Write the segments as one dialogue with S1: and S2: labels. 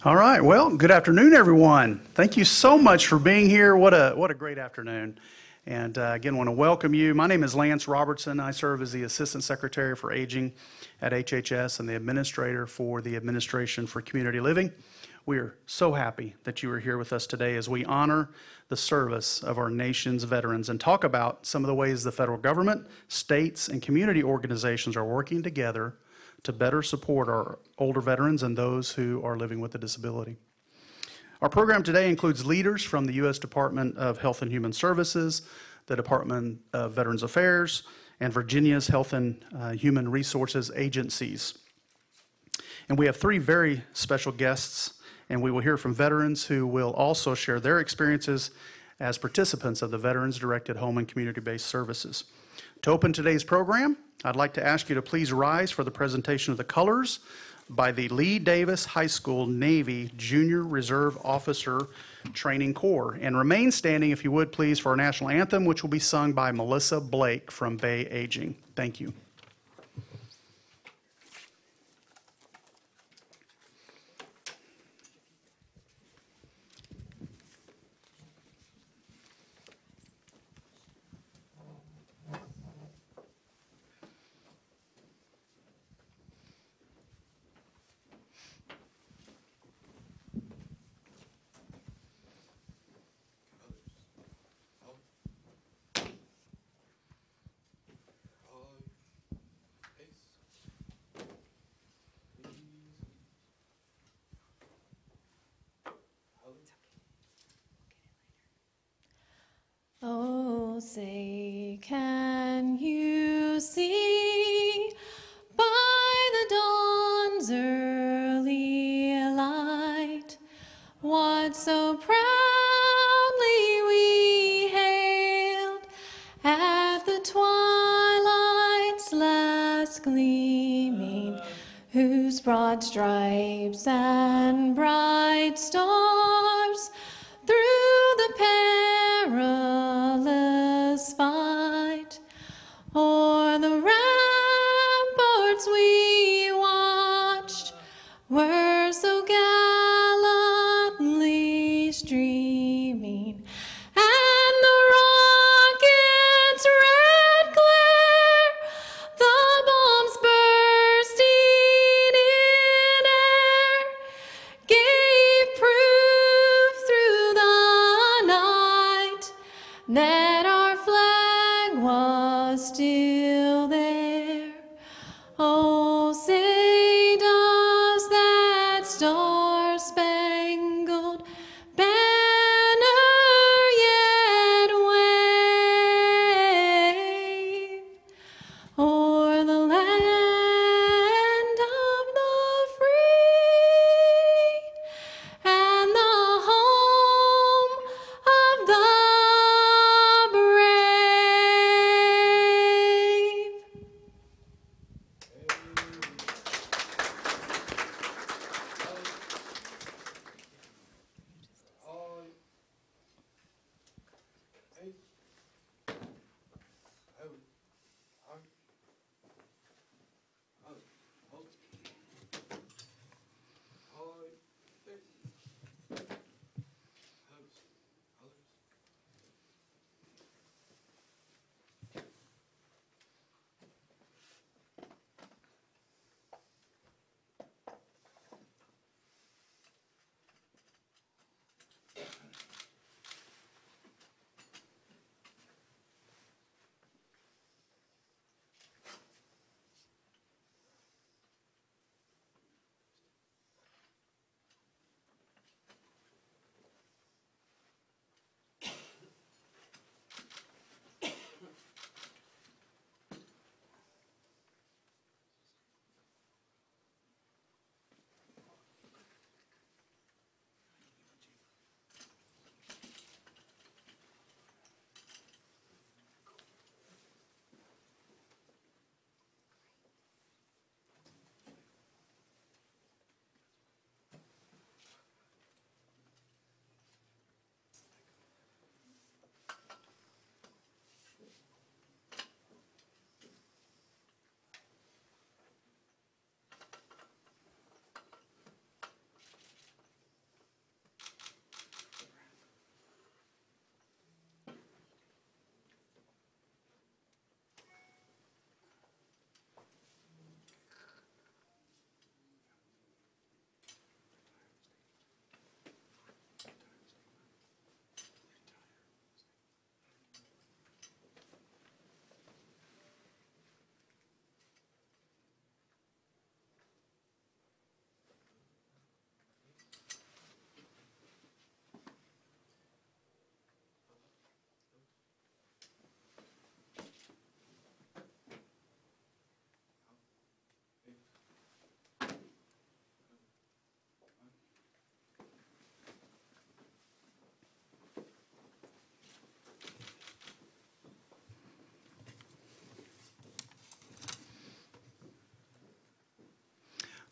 S1: All right, well, good afternoon, everyone. Thank you so much for being here. What a great afternoon. And again, want to welcome you. My name is Lance Robertson. I serve as the Assistant Secretary for Aging at HHS and the Administrator for the Administration for Community Living. We are so happy that you are here with us today as we honor the service of our nation's veterans and talk about some of the ways the federal government, states, and community organizations are working together to better support our older veterans and those who are living with a disability. Our program today includes leaders from the U.S. Department of Health and Human Services, the Department of Veterans Affairs, and Virginia's Health and Human Resources agencies. And we have three very special guests, and we will hear from veterans who will also share their experiences as participants of the Veterans-Directed Home and Community-Based Services. To open today's program, I'd like to ask you to please rise for the presentation of the colors by the Lee Davis High School Navy Junior Reserve Officer Training Corps. And remain standing, if you would, please, for our national anthem, which will be sung by Melissa Blake from Bay Aging. Thank you.
S2: Oh, say, can you see by the dawn's early light what so proudly we hailed at the twilight's last gleaming, whose broad stripes and bright stars through the perilous fight o'er the ramparts we watched were so gallantly streaming, and the rocket's red glare, the bombs bursting in air, gave proof through the night that our flag was still there. Oh, say does that star-spangled banner yet wave o'er the land of the free and the home of the brave?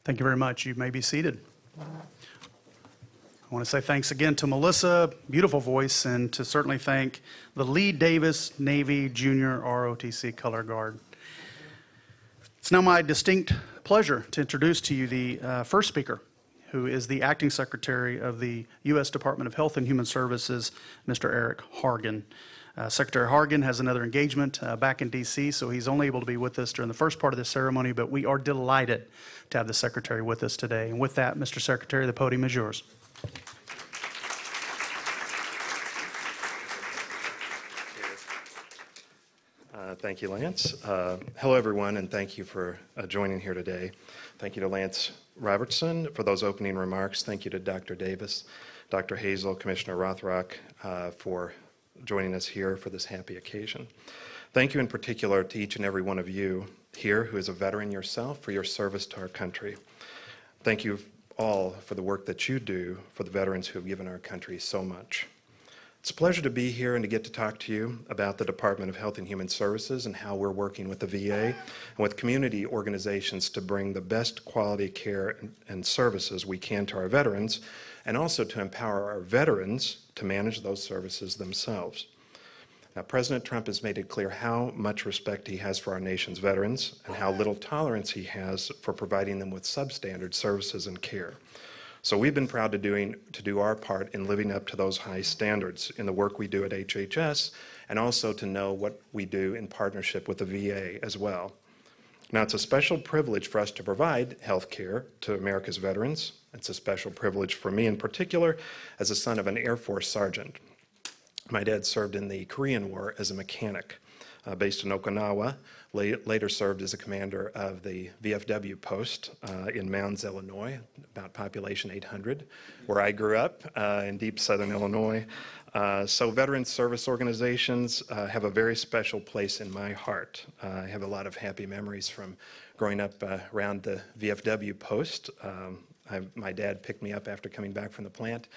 S1: Thank you very much. You may be seated. I want to say thanks again to Melissa, beautiful voice, and to certainly thank the Lee Davis Navy Junior ROTC Color Guard. It's now my distinct pleasure to introduce to you the first speaker, who is the Acting Secretary of the U.S. Department of Health and Human Services, Mr. Eric Hargan. Secretary Hargan has another engagement back in D.C., so he's only able to be with us during the first part of this ceremony, but we are delighted to have the Secretary with us today. And with that, Mr. Secretary, the podium is yours.
S3: Thank you, Lance. Hello, everyone, and thank you for joining here today. Thank you to Lance Robertson for those opening remarks. Thank you to Dr. Davis, Dr. Hazel, Commissioner Rothrock for joining us here for this happy occasion. Thank you in particular to each and every one of you here who is a veteran yourself for your service to our country. Thank you all for the work that you do for the veterans who have given our country so much. It's a pleasure to be here and to get to talk to you about the Department of Health and Human Services and how we're working with the VA and with community organizations to bring the best quality care and services we can to our veterans, and also to empower our veterans to manage those services themselves. Now, President Trump has made it clear how much respect he has for our nation's veterans and how little tolerance he has for providing them with substandard services and care. So we've been proud to do our part in living up to those high standards in the work we do at HHS, and also to know what we do in partnership with the VA as well. Now, it's a special privilege for us to provide health care to America's veterans. It's a special privilege for me in particular as a son of an Air Force sergeant. My dad served in the Korean War as a mechanic based in Okinawa, later served as a commander of the VFW post in Mounds, Illinois, about population 800, where I grew up in deep southern Illinois. So veteran service organizations have a very special place in my heart. I have a lot of happy memories from growing up around the VFW post. My dad picked me up after coming back from the plant,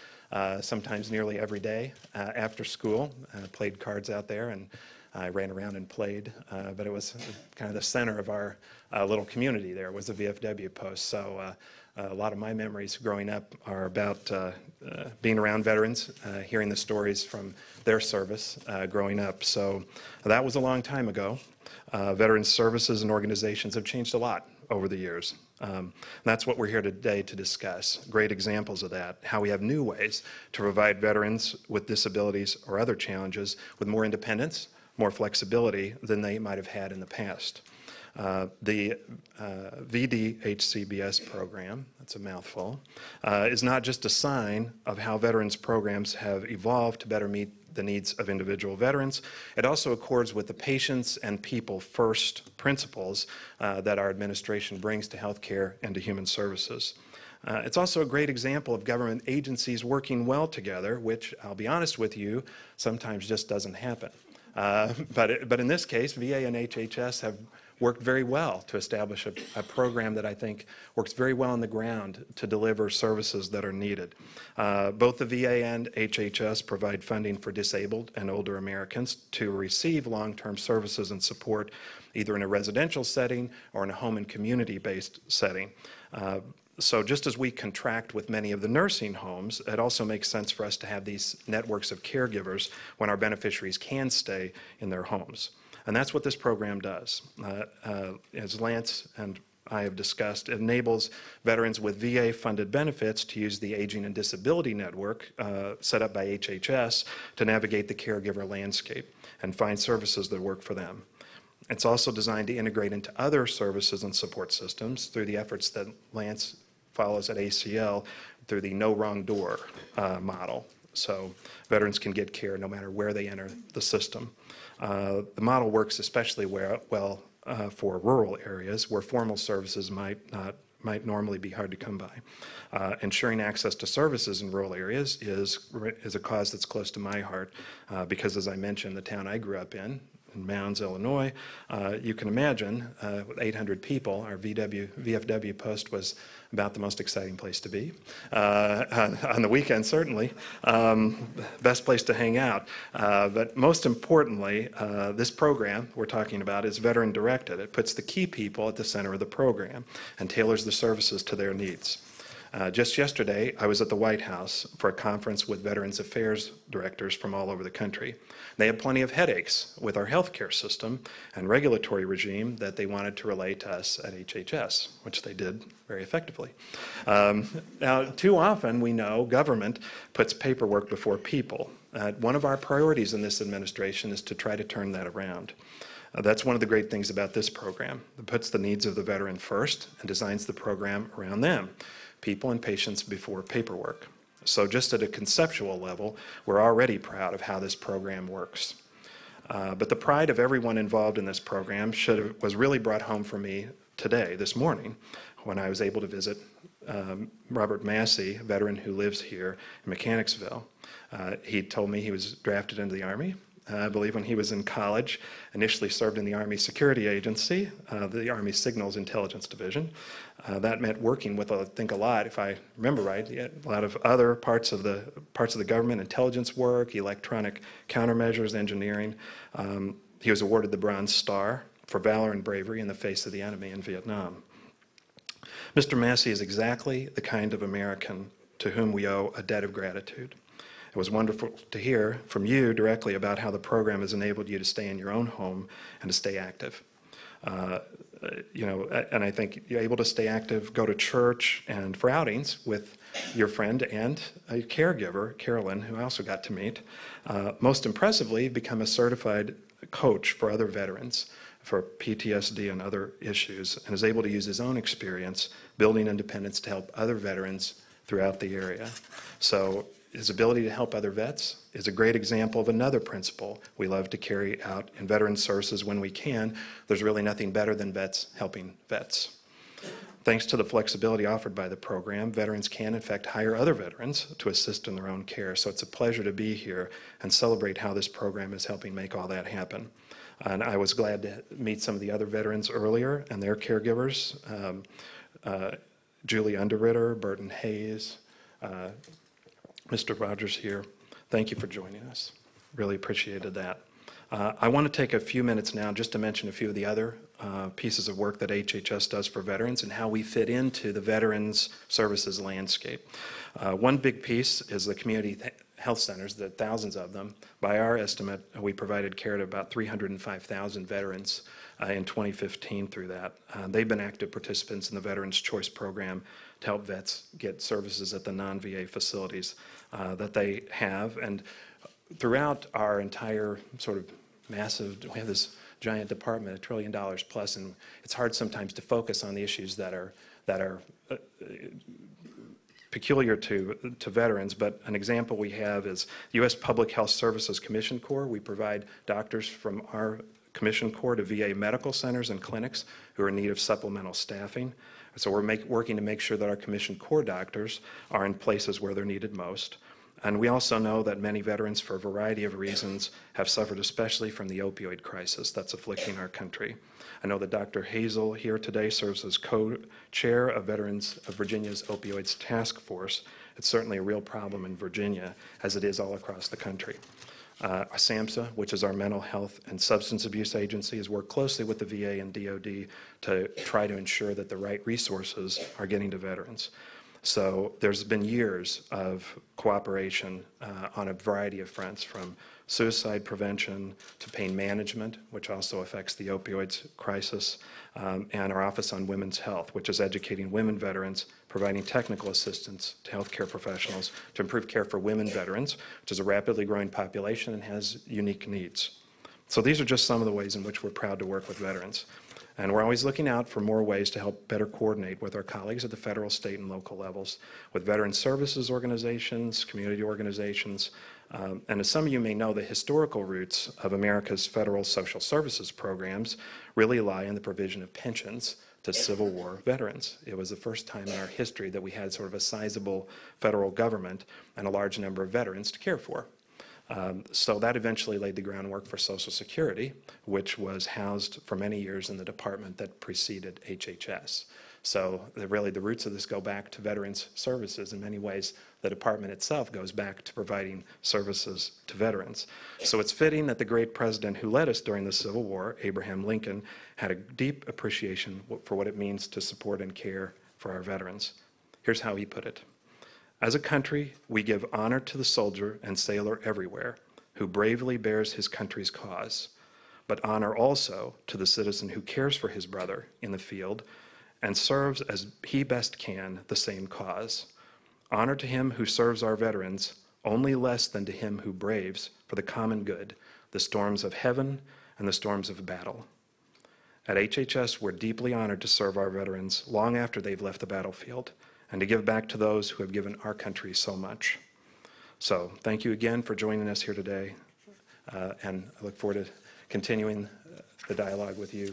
S3: sometimes nearly every day after school. Played cards out there, and I ran around and played, but it was kind of the center of our little community there was the VFW post. So a lot of my memories growing up are about being around veterans, hearing the stories from their service growing up. So that was a long time ago. Veterans services and organizations have changed a lot over the years. That's what we're here today to discuss. Great examples of that, how we have new ways to provide veterans with disabilities or other challenges with more independence, more flexibility than they might have had in the past. The VD-HCBS program, that's a mouthful, is not just a sign of how veterans programs have evolved to better meet the needs of individual veterans. It also accords with the patients and people first principles that our administration brings to healthcare and to human services. It's also a great example of government agencies working well together, which, I'll be honest with you, sometimes just doesn't happen. But in this case, VA and HHS have worked very well to establish a program that I think works very well on the ground to deliver services that are needed. Both the VA and HHS provide funding for disabled and older Americans to receive long-term services and support either in a residential setting or in a home and community-based setting. So just as we contract with many of the nursing homes, it also makes sense for us to have these networks of caregivers when our beneficiaries can stay in their homes. And that's what this program does. As Lance and I have discussed, it enables veterans with VA-funded benefits to use the Aging and Disability Network set up by HHS to navigate the caregiver landscape and find services that work for them. It's also designed to integrate into other services and support systems through the efforts that Lance follows at ACL through the No Wrong Door model. So veterans can get care no matter where they enter the system. The model works especially well for rural areas where formal services might normally be hard to come by. Ensuring access to services in rural areas is a cause that's close to my heart because, as I mentioned, the town I grew up in in Mounds, Illinois. You can imagine, with 800 people, our VFW post was about the most exciting place to be. On the weekend, certainly. Best place to hang out. But most importantly, this program we're talking about is veteran-directed. It puts the key people at the center of the program and tailors the services to their needs. Just yesterday, I was at the White House for a conference with Veterans Affairs directors from all over the country. They had plenty of headaches with our healthcare system and regulatory regime that they wanted to relay to us at HHS, which they did very effectively. Now, too often we know government puts paperwork before people. One of our priorities in this administration is to try to turn that around. That's one of the great things about this program. It puts the needs of the veteran first and designs the program around them. People and patients before paperwork. So just at a conceptual level, we're already proud of how this program works. But the pride of everyone involved in this program was really brought home for me today, this morning, when I was able to visit Robert Massey, a veteran who lives here in Mechanicsville. He told me he was drafted into the Army. I believe when he was in college, initially served in the Army Security Agency, the Army Signals Intelligence Division. That meant working with, I think, a lot, if I remember right, a lot of other parts of the government, intelligence work, electronic countermeasures, engineering. He was awarded the Bronze Star for valor and bravery in the face of the enemy in Vietnam. Mr. Massey is exactly the kind of American to whom we owe a debt of gratitude. It was wonderful to hear from you directly about how the program has enabled you to stay in your own home and to stay active. And I think you're able to stay active, go to church, and for outings with your friend and a caregiver, Carolyn, who I also got to meet. Most impressively, become a certified coach for other veterans for PTSD and other issues, and is able to use his own experience building independence to help other veterans throughout the area. So his ability to help other vets is a great example of another principle we love to carry out in veteran services when we can. There's really nothing better than vets helping vets. Thanks to the flexibility offered by the program, veterans can, in fact, hire other veterans to assist in their own care. So it's a pleasure to be here and celebrate how this program is helping make all that happen. And I was glad to meet some of the other veterans earlier and their caregivers, Julie Underritter, Burton Hayes, Mr. Rogers here. Thank you for joining us. Really appreciated that. I want to take a few minutes now just to mention a few of the other pieces of work that HHS does for veterans and how we fit into the veterans services landscape. One big piece is the community health centers, the thousands of them. By our estimate, we provided care to about 305,000 veterans in 2015 through that. They've been active participants in the Veterans Choice Program to help vets get services at the non-VA facilities that they have. And throughout our entire sort of massive, we have this giant department, $1 trillion plus, and it's hard sometimes to focus on the issues that are peculiar to veterans, but an example we have is U.S. Public Health Services Commission Corps. We provide doctors from our Commission Corps to VA medical centers and clinics who are in need of supplemental staffing. So we're working to make sure that our Commission Corps doctors are in places where they're needed most. And we also know that many veterans, for a variety of reasons, have suffered especially from the opioid crisis that's afflicting our country. I know that Dr. Hazel here today serves as co-chair of Veterans of Virginia's Opioids Task Force. It's certainly a real problem in Virginia, as it is all across the country. SAMHSA, which is our mental health and substance abuse agency, has worked closely with the VA and DOD to try to ensure that the right resources are getting to veterans. So there's been years of cooperation on a variety of fronts, from suicide prevention to pain management, which also affects the opioids crisis, and our Office on Women's Health, which is educating women veterans, providing technical assistance to healthcare professionals to improve care for women veterans, which is a rapidly growing population and has unique needs. So these are just some of the ways in which we're proud to work with veterans. And we're always looking out for more ways to help better coordinate with our colleagues at the federal, state, and local levels, with veteran services organizations, community organizations, and as some of you may know, the historical roots of America's federal social services programs really lie in the provision of pensions to Civil War veterans. It was the first time in our history that we had sort of a sizable federal government and a large number of veterans to care for. So that eventually laid the groundwork for Social Security, which was housed for many years in the department that preceded HHS. So really the roots of this go back to Veterans Services. In many ways, the department itself goes back to providing services to veterans. So it's fitting that the great president who led us during the Civil War, Abraham Lincoln, had a deep appreciation for what it means to support and care for our veterans. Here's how he put it. As a country, we give honor to the soldier and sailor everywhere who bravely bears his country's cause, but honor also to the citizen who cares for his brother in the field and serves as he best can the same cause. Honor to him who serves our veterans, only less than to him who braves, for the common good, the storms of heaven and the storms of battle. At HHS, we're deeply honored to serve our veterans long after they've left the battlefield and to give back to those who have given our country so much. So thank you again for joining us here today, and I look forward to continuing the dialogue with you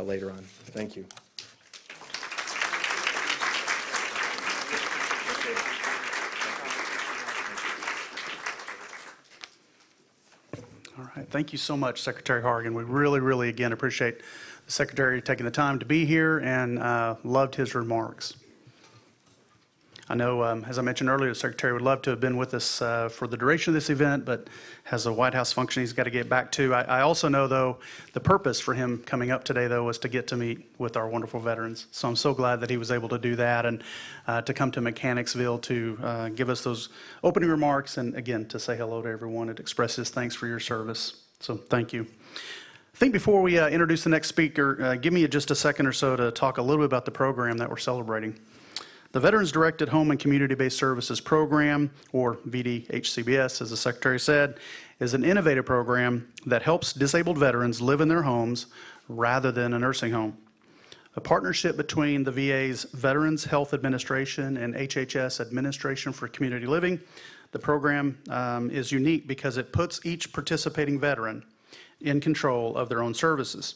S3: later on. Thank you.
S1: All right, thank you so much, Secretary Hargan. We really, again, appreciate the Secretary taking the time to be here and loved his remarks. I know, as I mentioned earlier, the Secretary would love to have been with us for the duration of this event, but has a White House function he's got to get back to. I also know, though, the purpose for him coming up today, though, was to get to meet with our wonderful veterans. So I'm so glad that he was able to do that and to come to Mechanicsville to give us those opening remarks and, again, to say hello to everyone and express his thanks for your service. So thank you. I think before we introduce the next speaker, give me just a second or so to talk a little bit about the program that we're celebrating. The Veterans Directed Home and Community-Based Services Program, or VD-HCBS, as the Secretary said, is an innovative program that helps disabled veterans live in their homes rather than a nursing home. A partnership between the VA's Veterans Health Administration and HHS Administration for Community Living, the program is unique because it puts each participating veteran in control of their own services.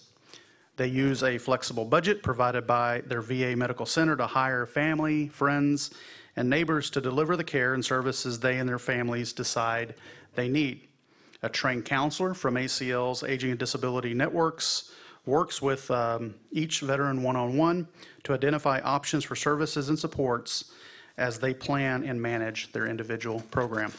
S1: They use a flexible budget provided by their VA Medical Center to hire family, friends, and neighbors to deliver the care and services they and their families decide they need. A trained counselor from ACL's Aging and Disability Networks works with each veteran one-on-one to identify options for services and supports as they plan and manage their individual program.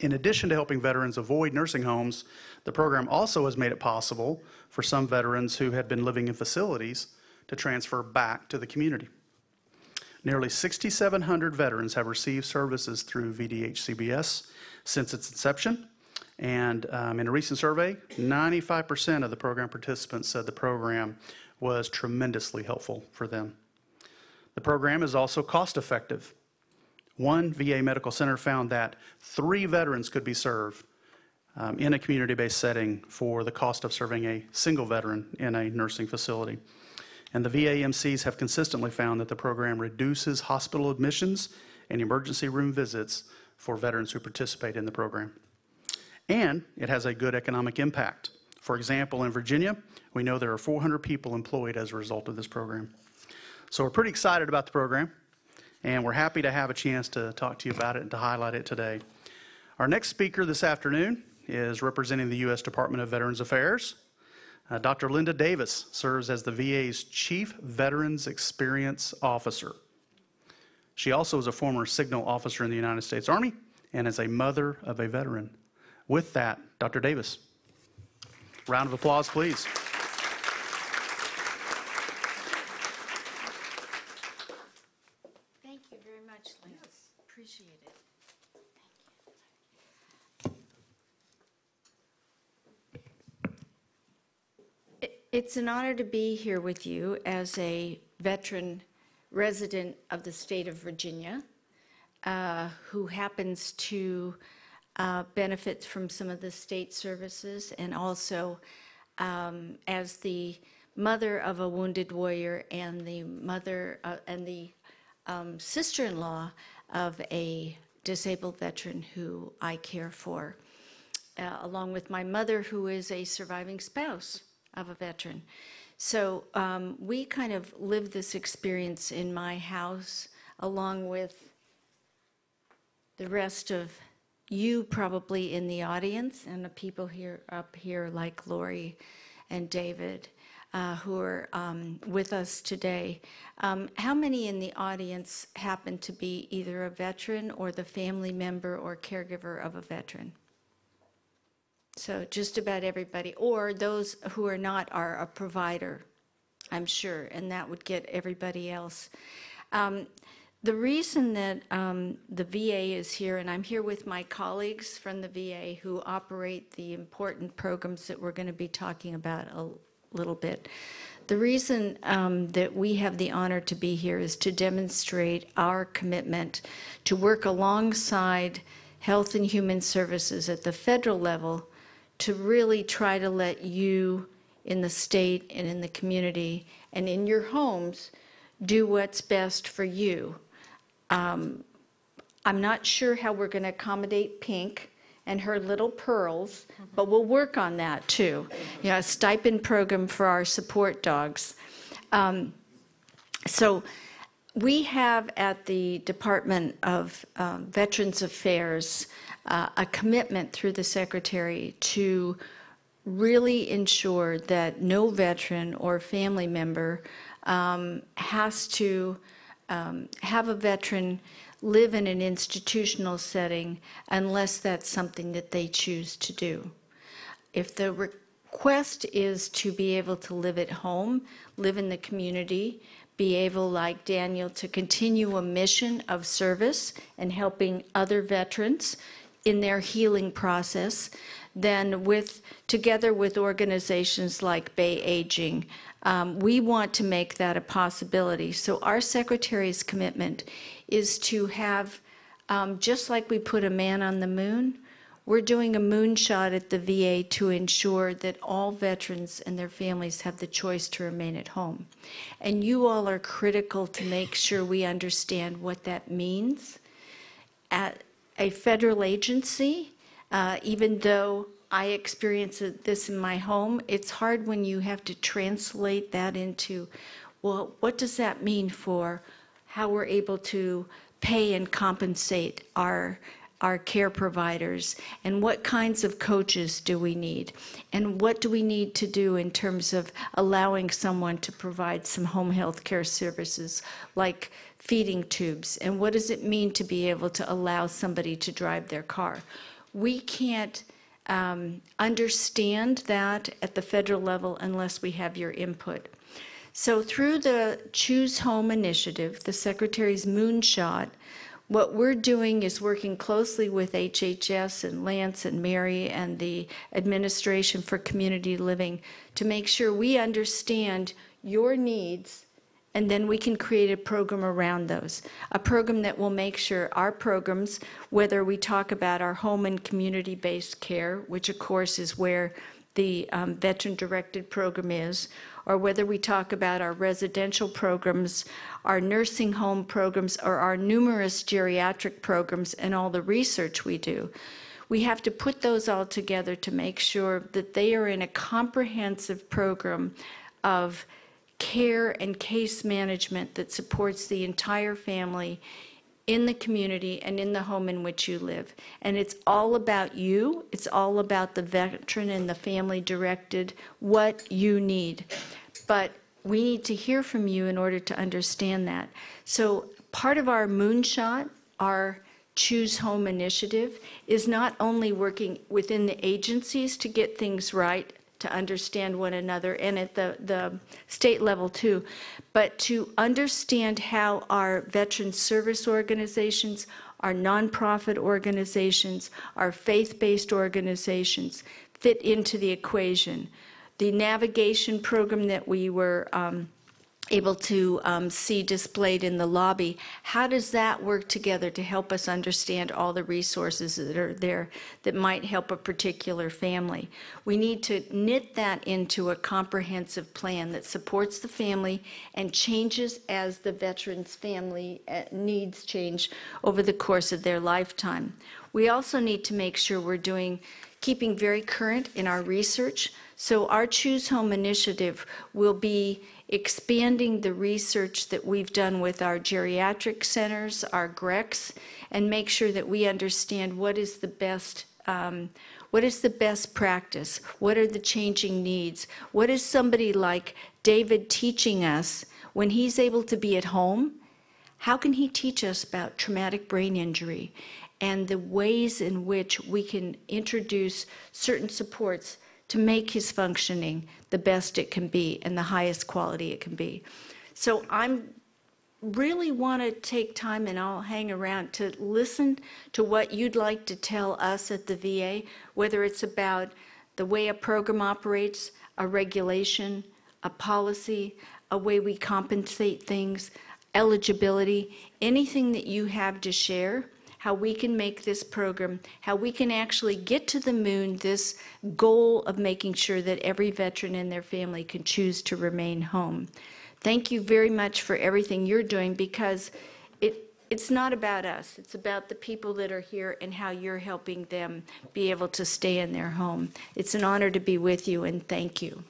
S1: In addition to helping veterans avoid nursing homes, the program also has made it possible for some veterans who had been living in facilities to transfer back to the community. Nearly 6,700 veterans have received services through VD-HCBS since its inception, and in a recent survey, 95% of the program participants said the program was tremendously helpful for them. The program is also cost-effective. One VA medical center found that 3 veterans could be served in a community-based setting for the cost of serving a single veteran in a nursing facility. And the VA MCs have consistently found that the program reduces hospital admissions and emergency room visits for veterans who participate in the program. And it has a good economic impact. For example, in Virginia, we know there are 400 people employed as a result of this program. So we're pretty excited about the program, and we're happy to have a chance to talk to you about it and to highlight it today. Our next speaker this afternoon is representing the U.S. Department of Veterans Affairs. Dr. Lynda Davis serves as the VA's Chief Veterans Experience Officer. She also is a former signal officer in the United States Army and is a mother of a veteran. With that, Dr. Davis. Round of applause, please.
S4: Thank you very much, Lance. Appreciate it. It's an honor to be here with you as a veteran resident of the state of Virginia who happens to benefit from some of the state services, and also as the mother of a wounded warrior and the mother and the sister-in-law of a disabled veteran who I care for, along with my mother, who is a surviving spouse of a veteran. So we kind of live this experience in my house along with the rest of you probably in the audience and the people here up here like Lori and David who are with us today. How many in the audience happen to be either a veteran or the family member or caregiver of a veteran? So just about everybody, or those who are not are a provider, I'm sure, and that would get everybody else. The reason that the VA is here, and I'm here with my colleagues from the VA who operate the important programs that we're going to be talking about a little bit. The reason that we have the honor to be here is to demonstrate our commitment to work alongside Health and Human Services at the federal level to really try to let you in the state and in the community and in your homes do what's best for you. I'm not sure how we're going to accommodate Pink and her little pearls, but we'll work on that too. You know, a stipend program for our support dogs. So we have at the Department of Veterans Affairs a commitment through the Secretary to really ensure that no veteran or family member has to have a veteran live in an institutional setting unless that's something that they choose to do. If the request is to be able to live at home, live in the community, be able, like Daniel, to continue a mission of service and helping other veterans in their healing process, then together with organizations like Bay Aging, we want to make that a possibility. So our Secretary's commitment is to have, just like we put a man on the moon, we're doing a moonshot at the VA to ensure that all veterans and their families have the choice to remain at home. And you all are critical to make sure we understand what that means. At a federal agency, even though I experience this in my home, it's hard when you have to translate that into, well, what does that mean for how we're able to pay and compensate our care providers, and what kinds of coaches do we need, and what do we need to do in terms of allowing someone to provide some home health care services like feeding tubes, and what does it mean to be able to allow somebody to drive their car. We can't understand that at the federal level unless we have your input. So through the Choose Home initiative, the Secretary's moonshot, what we're doing is working closely with HHS and Lance and Mary and the Administration for Community Living to make sure we understand your needs, and then we can create a program around those. A program that will make sure our programs, whether we talk about our home and community-based care, which of course is where the veteran-directed program is, or whether we talk about our residential programs, our nursing home programs, or our numerous geriatric programs and all the research we do. We have to put those all together to make sure that they are in a comprehensive program of care and case management that supports the entire family in the community and in the home in which you live. And it's all about you. It's all about the veteran and the family directed, what you need. But we need to hear from you in order to understand that. So part of our moonshot, our Choose Home initiative, is not only working within the agencies to get things right, to understand one another, and at the state level too, but to understand how our veteran service organizations, our nonprofit organizations, our faith-based organizations fit into the equation. The navigation program that we were able to see displayed in the lobby, how does that work together to help us understand all the resources that are there that might help a particular family? We need to knit that into a comprehensive plan that supports the family and changes as the veteran's family needs change over the course of their lifetime. We also need to make sure we're keeping very current in our research. So our Choose Home initiative will be expanding the research that we've done with our geriatric centers, our GRECs, and make sure that we understand what is the best practice, what are the changing needs, what is somebody like David teaching us when he's able to be at home. How can he teach us about traumatic brain injury and the ways in which we can introduce certain supports to make his functioning the best it can be and the highest quality it can be. So I'm really want to take time, and I'll hang around to listen to what you'd like to tell us at the VA, whether it's about the way a program operates, a regulation, a policy, a way we compensate things, eligibility, anything that you have to share, how we can make this program, how we can actually get to the moon, this goal of making sure that every veteran and their family can choose to remain home. Thank you very much for everything you're doing, because it's not about us. It's about the people that are here and how you're helping them be able to stay in their home. It's an honor to be with you, and thank you.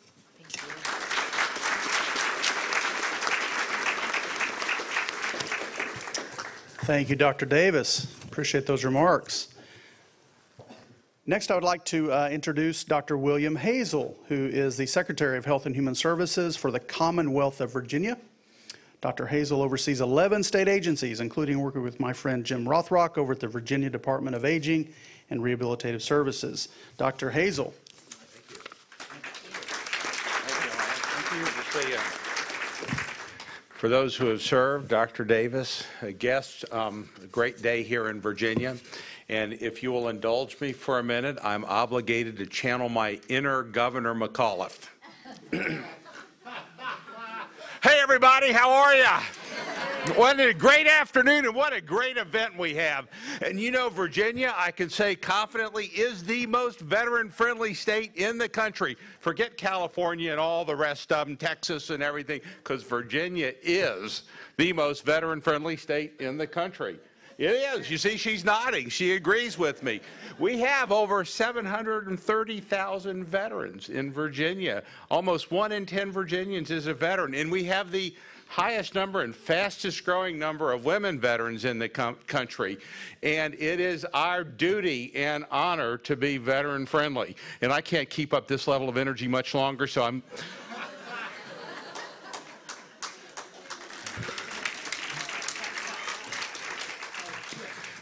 S1: Thank you, Dr. Davis. Appreciate those remarks. Next, I would like to introduce Dr. William Hazel, who is the Secretary of Health and Human Services for the Commonwealth of Virginia. Dr. Hazel oversees 11 state agencies, including working with my friend Jim Rothrock over at the Virginia Department of Aging and Rehabilitative Services. Dr. Hazel.
S5: Thank you. For those who have served, Dr. Davis, guests, a great day here in Virginia. And if you will indulge me for a minute, I'm obligated to channel my inner Governor McAuliffe. Hey, everybody, how are you? What a great afternoon, and what a great event we have. And you know, Virginia, I can say confidently, is the most veteran-friendly state in the country. Forget California and all the rest of them, Texas and everything, because Virginia is the most veteran-friendly state in the country. It is. You see, she's nodding. She agrees with me. We have over 730,000 veterans in Virginia. Almost 1 in 10 Virginians is a veteran. And we have the highest number and fastest growing number of women veterans in the country. And it is our duty and honor to be veteran friendly. And I can't keep up this level of energy much longer, so I'm...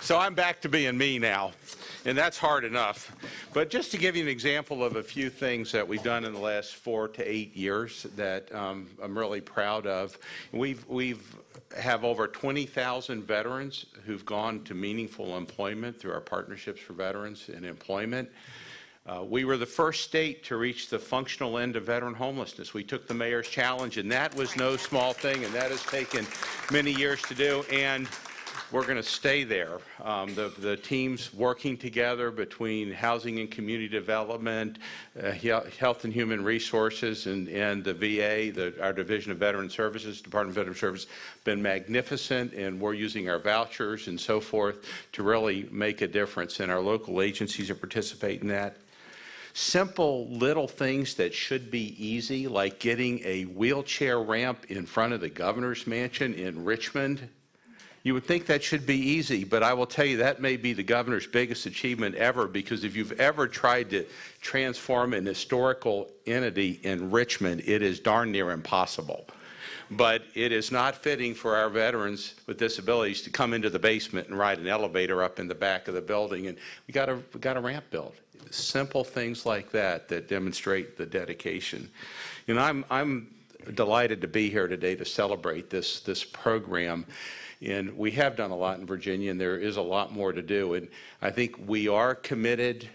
S5: So I'm back to being me now, and that's hard enough. But just to give you an example of a few things that we've done in the last 4 to 8 years that I'm really proud of. We've have over 20,000 veterans who've gone to meaningful employment through our Partnerships for Veterans in Employment. We were the first state to reach the functional end of veteran homelessness. We took the mayor's challenge, and that was no small thing, and that has taken many years to do. And we're going to stay there. The teams working together between Housing and Community Development, Health and Human Resources, and the VA, our Division of Veteran Services, Department of Veteran Services, been magnificent, and we're using our vouchers and so forth to really make a difference, and our local agencies are participating in that. Simple little things that should be easy, like getting a wheelchair ramp in front of the governor's mansion in Richmond. You would think that should be easy, but I will tell you that may be the governor's biggest achievement ever, because if you've ever tried to transform an historical entity in Richmond, it is darn near impossible. But it is not fitting for our veterans with disabilities to come into the basement and ride an elevator up in the back of the building, and we got a ramp built. Simple things like that that demonstrate the dedication. You know, I'm delighted to be here today to celebrate this program. And we have done a lot in Virginia, and there is a lot more to do. And I think we are committed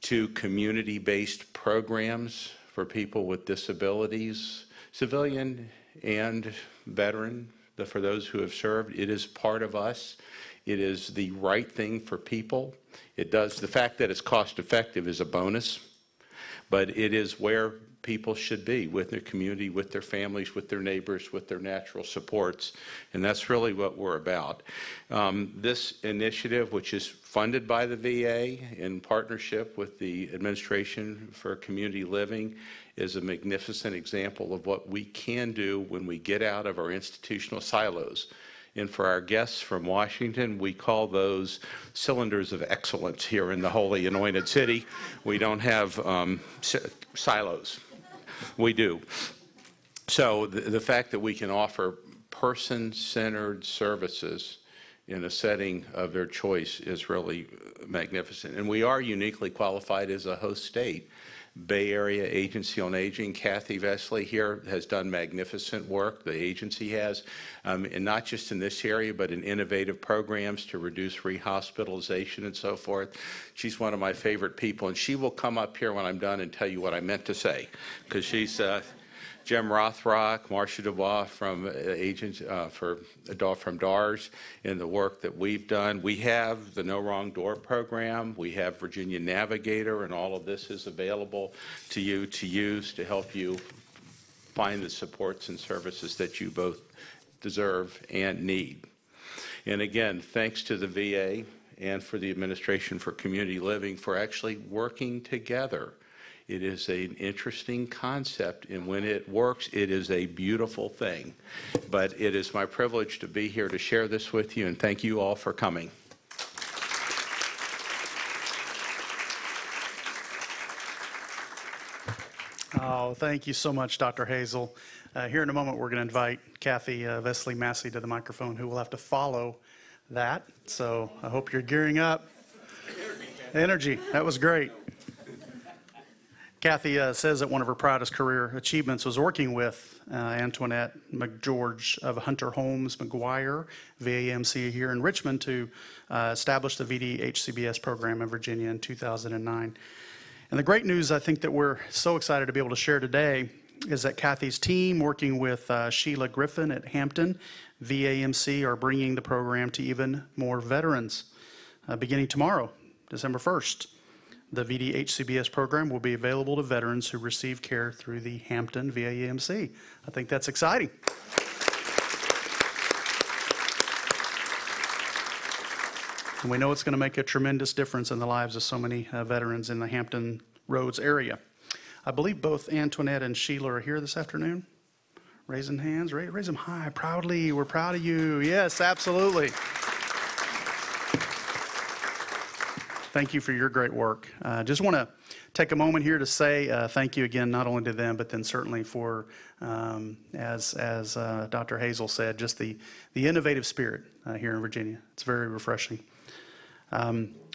S5: to community-based programs for people with disabilities, civilian and veteran, for those who have served. It is part of us. It is the right thing for people. The fact that it's cost-effective is a bonus, but it is where people should be with their community, with their families, with their neighbors, with their natural supports. And that's really what we're about. This initiative, which is funded by the VA in partnership with the Administration for Community Living, is a magnificent example of what we can do when we get out of our institutional silos. And for our guests from Washington, we call those cylinders of excellence here in the Holy Anointed City. We don't have silos. We do. So the fact that we can offer person-centered services in a setting of their choice is really magnificent. And we are uniquely qualified as a host state. Bay Area Agency on Aging, Kathy Vesley here has done magnificent work, the agency has, and not just in this area, but in innovative programs to reduce rehospitalization and so forth. She's one of my favorite people, and she will come up here when I'm done and tell you what I meant to say, because she's Jim Rothrock, Marcia Dubois from from DARS, in the work that we've done. We have the No Wrong Door program. We have Virginia Navigator, and all of this is available to you to use to help you find the supports and services that you both deserve and need. And again, thanks to the VA and for the Administration for Community Living for actually working together. It is an interesting concept, and when it works, it is a beautiful thing. But it is my privilege to be here to share this with you, and thank you all for coming.
S1: Oh, thank you so much, Dr. Hazel. Here in a moment, we're going to invite Kathy Vesley Massey to the microphone, who will have to follow that. So I hope you're gearing up. Energy. That was great. Kathy says that one of her proudest career achievements was working with Antoinette McGeorge of Hunter Holmes McGuire VAMC here in Richmond to establish the VD-HCBS program in Virginia in 2009. And the great news I think that we're so excited to be able to share today is that Kathy's team, working with Sheila Griffin at Hampton VAMC, are bringing the program to even more veterans beginning tomorrow, December 1st. The VD-HCBS program will be available to veterans who receive care through the Hampton VAMC. I think that's exciting. And we know it's going to make a tremendous difference in the lives of so many veterans in the Hampton Roads area. I believe both Antoinette and Sheila are here this afternoon. Raising hands, raise them high, proudly. We're proud of you. Yes, absolutely. Thank you for your great work. Just want to take a moment here to say thank you again, not only to them, but then certainly for, as Dr. Hazel said, just the innovative spirit here in Virginia. It's very refreshing.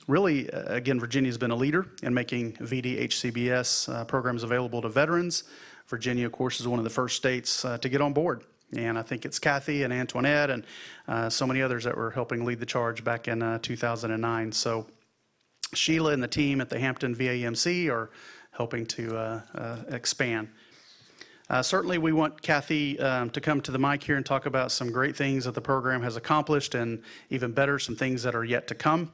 S1: Really, again, Virginia's been a leader in making VD-HCBS programs available to veterans. Virginia, of course, is one of the first states to get on board. And I think it's Kathy and Antoinette and so many others that were helping lead the charge back in 2009. So Sheila and the team at the Hampton VAMC are helping to expand. Certainly we want Kathy to come to the mic here and talk about some great things that the program has accomplished, and even better, some things that are yet to come.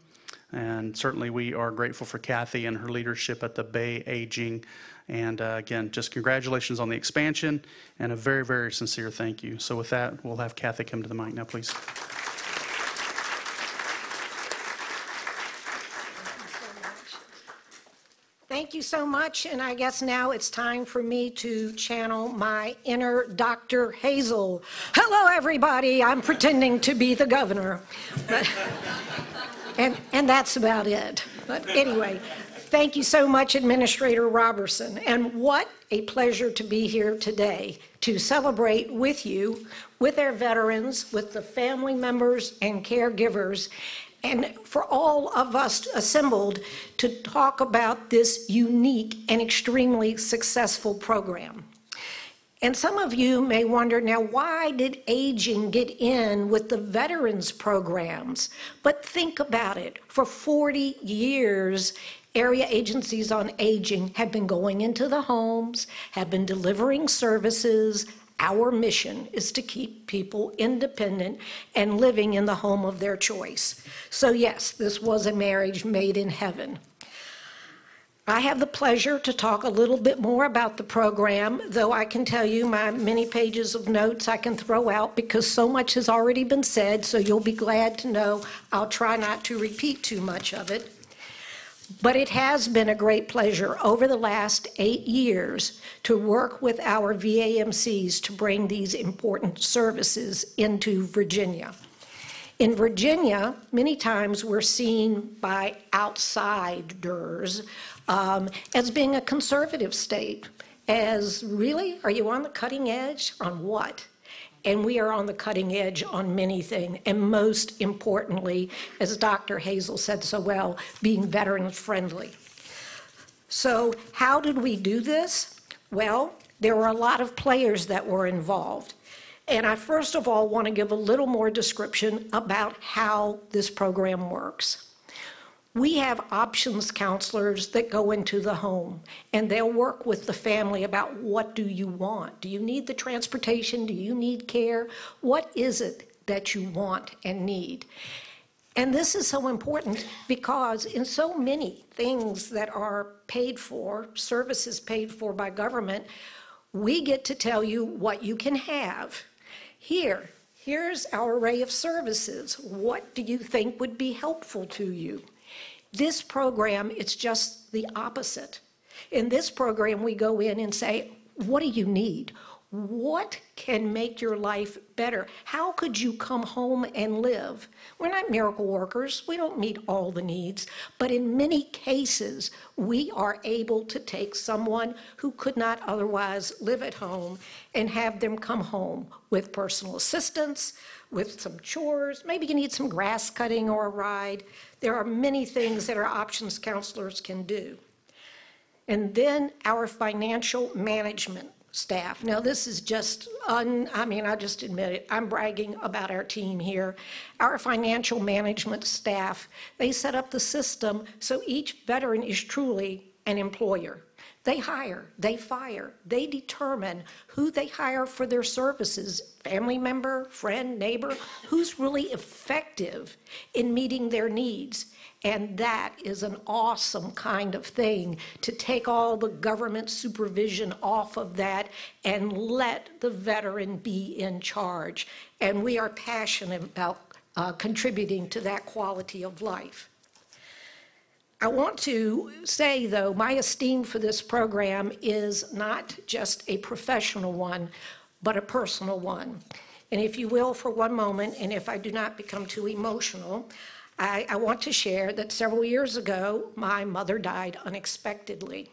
S1: And certainly we are grateful for Kathy and her leadership at the Bay Aging. And again, just congratulations on the expansion and a very, very sincere thank you. So with that, we'll have Kathy come to the mic now, please.
S6: Thank you so much, and I guess now it's time for me to channel my inner Dr. Hazel. Hello, everybody. I'm pretending to be the governor, and that's about it. But anyway, thank you so much, Administrator Robertson, and what a pleasure to be here today to celebrate with you, with our veterans, with the family members and caregivers, and for all of us assembled to talk about this unique and extremely successful program. And some of you may wonder, now, why did aging get in with the veterans programs? But think about it. For 40 years, area agencies on aging have been going into the homes, have been delivering services. Our mission is to keep people independent and living in the home of their choice. So yes, this was a marriage made in heaven. I have the pleasure to talk a little bit more about the program, though I can tell you my many pages of notes I can throw out because so much has already been said, so you'll be glad to know I'll try not to repeat too much of it. But it has been a great pleasure over the last 8 years to work with our VAMCs to bring these important services into Virginia. In Virginia, many times we're seen by outsiders as being a conservative state, as really, are you on the cutting edge? On what? And we are on the cutting edge on many things, and most importantly, as Dr. Hazel said so well, being veteran-friendly. So how did we do this? Well, there were a lot of players that were involved. And I first of all want to give a little more description about how this program works. We have options counselors that go into the home, and they'll work with the family about what do you want? Do you need the transportation? Do you need care? What is it that you want and need? And this is so important because in so many things that are paid for, services paid for by government, we get to tell you what you can have. Here's our array of services. What do you think would be helpful to you? This program, it's just the opposite. In this program, we go in and say, what do you need? What can make your life better? How could you come home and live? We're not miracle workers. We don't meet all the needs. But in many cases, we are able to take someone who could not otherwise live at home and have them come home with personal assistance, with some chores. Maybe you need some grass cutting or a ride. There are many things that our options counselors can do. And then our financial management staff. Now this is just, I just admit it, I'm bragging about our team here. Our financial management staff, they set up the system so each veteran is truly an employer. They hire, they fire, they determine who they hire for their services, family member, friend, neighbor, who's really effective in meeting their needs. And that is an awesome kind of thing, to take all the government supervision off of that and let the veteran be in charge. And we are passionate about contributing to that quality of life. I want to say, though, my esteem for this program is not just a professional one, but a personal one. And if you will, for one moment, and if I do not become too emotional, I want to share that several years ago, my mother died unexpectedly.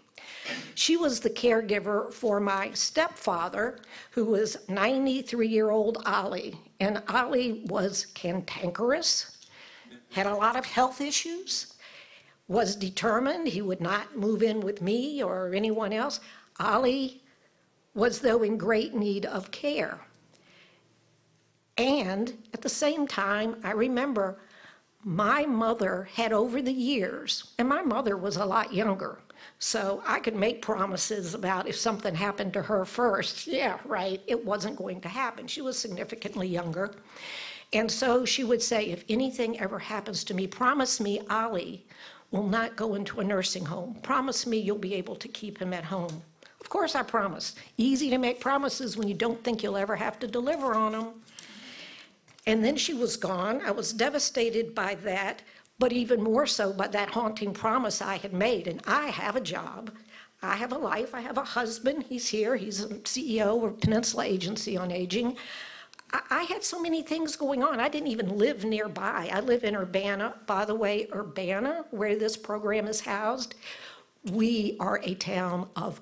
S6: She was the caregiver for my stepfather, who was 93-year-old Ollie. And Ollie was cantankerous, had a lot of health issues, was determined he would not move in with me or anyone else. Ollie was, though, in great need of care. And at the same time, I remember my mother had over the years, and my mother was a lot younger, so I could make promises about if something happened to her first, yeah, right, it wasn't going to happen. She was significantly younger. And so she would say, if anything ever happens to me, promise me Ollie will not go into a nursing home. Promise me you'll be able to keep him at home. Of course I promised. Easy to make promises when you don't think you'll ever have to deliver on them. And then she was gone. I was devastated by that, but even more so by that haunting promise I had made. And I have a job. I have a life. I have a husband. He's here. He's a CEO of Peninsula Agency on Aging. I had so many things going on. I didn't even live nearby. I live in Urbana. By the way, Urbana, where this program is housed, we are a town of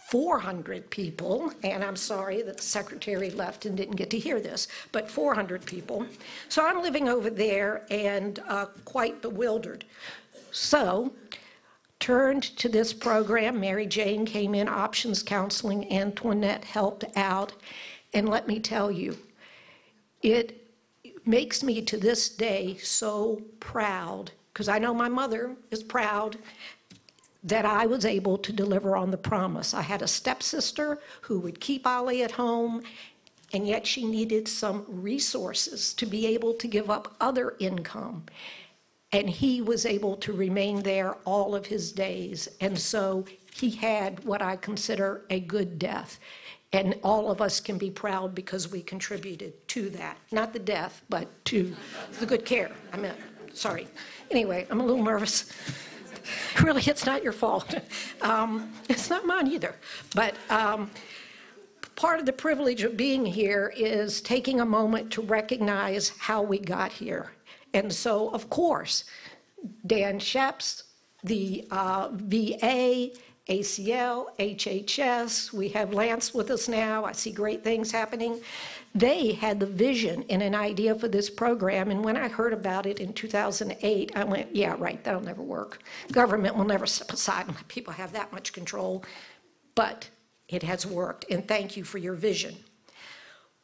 S6: 400 people, and I'm sorry that the secretary left and didn't get to hear this, but 400 people. So I'm living over there and quite bewildered. So turned to this program. Mary Jane came in, options counseling. Antoinette helped out. And let me tell you, it makes me to this day so proud, because I know my mother is proud, that I was able to deliver on the promise. I had a stepsister who would keep Ollie at home, and yet she needed some resources to be able to give up other income. and he was able to remain there all of his days. And so he had what I consider a good death. And all of us can be proud because we contributed to that. Not the death, but to the good care. I meant, sorry. Anyway, I'm a little nervous. Really, it's not your fault. It's not mine either. But part of the privilege of being here is taking a moment to recognize how we got here. And so, of course, Dan Sheps, the VA, ACL, HHS, we have Lance with us now. I see great things happening. They had the vision and an idea for this program, and when I heard about it in 2008, I went, yeah, right, that'll never work. Government will never step aside and let people have that much control, but it has worked, and thank you for your vision.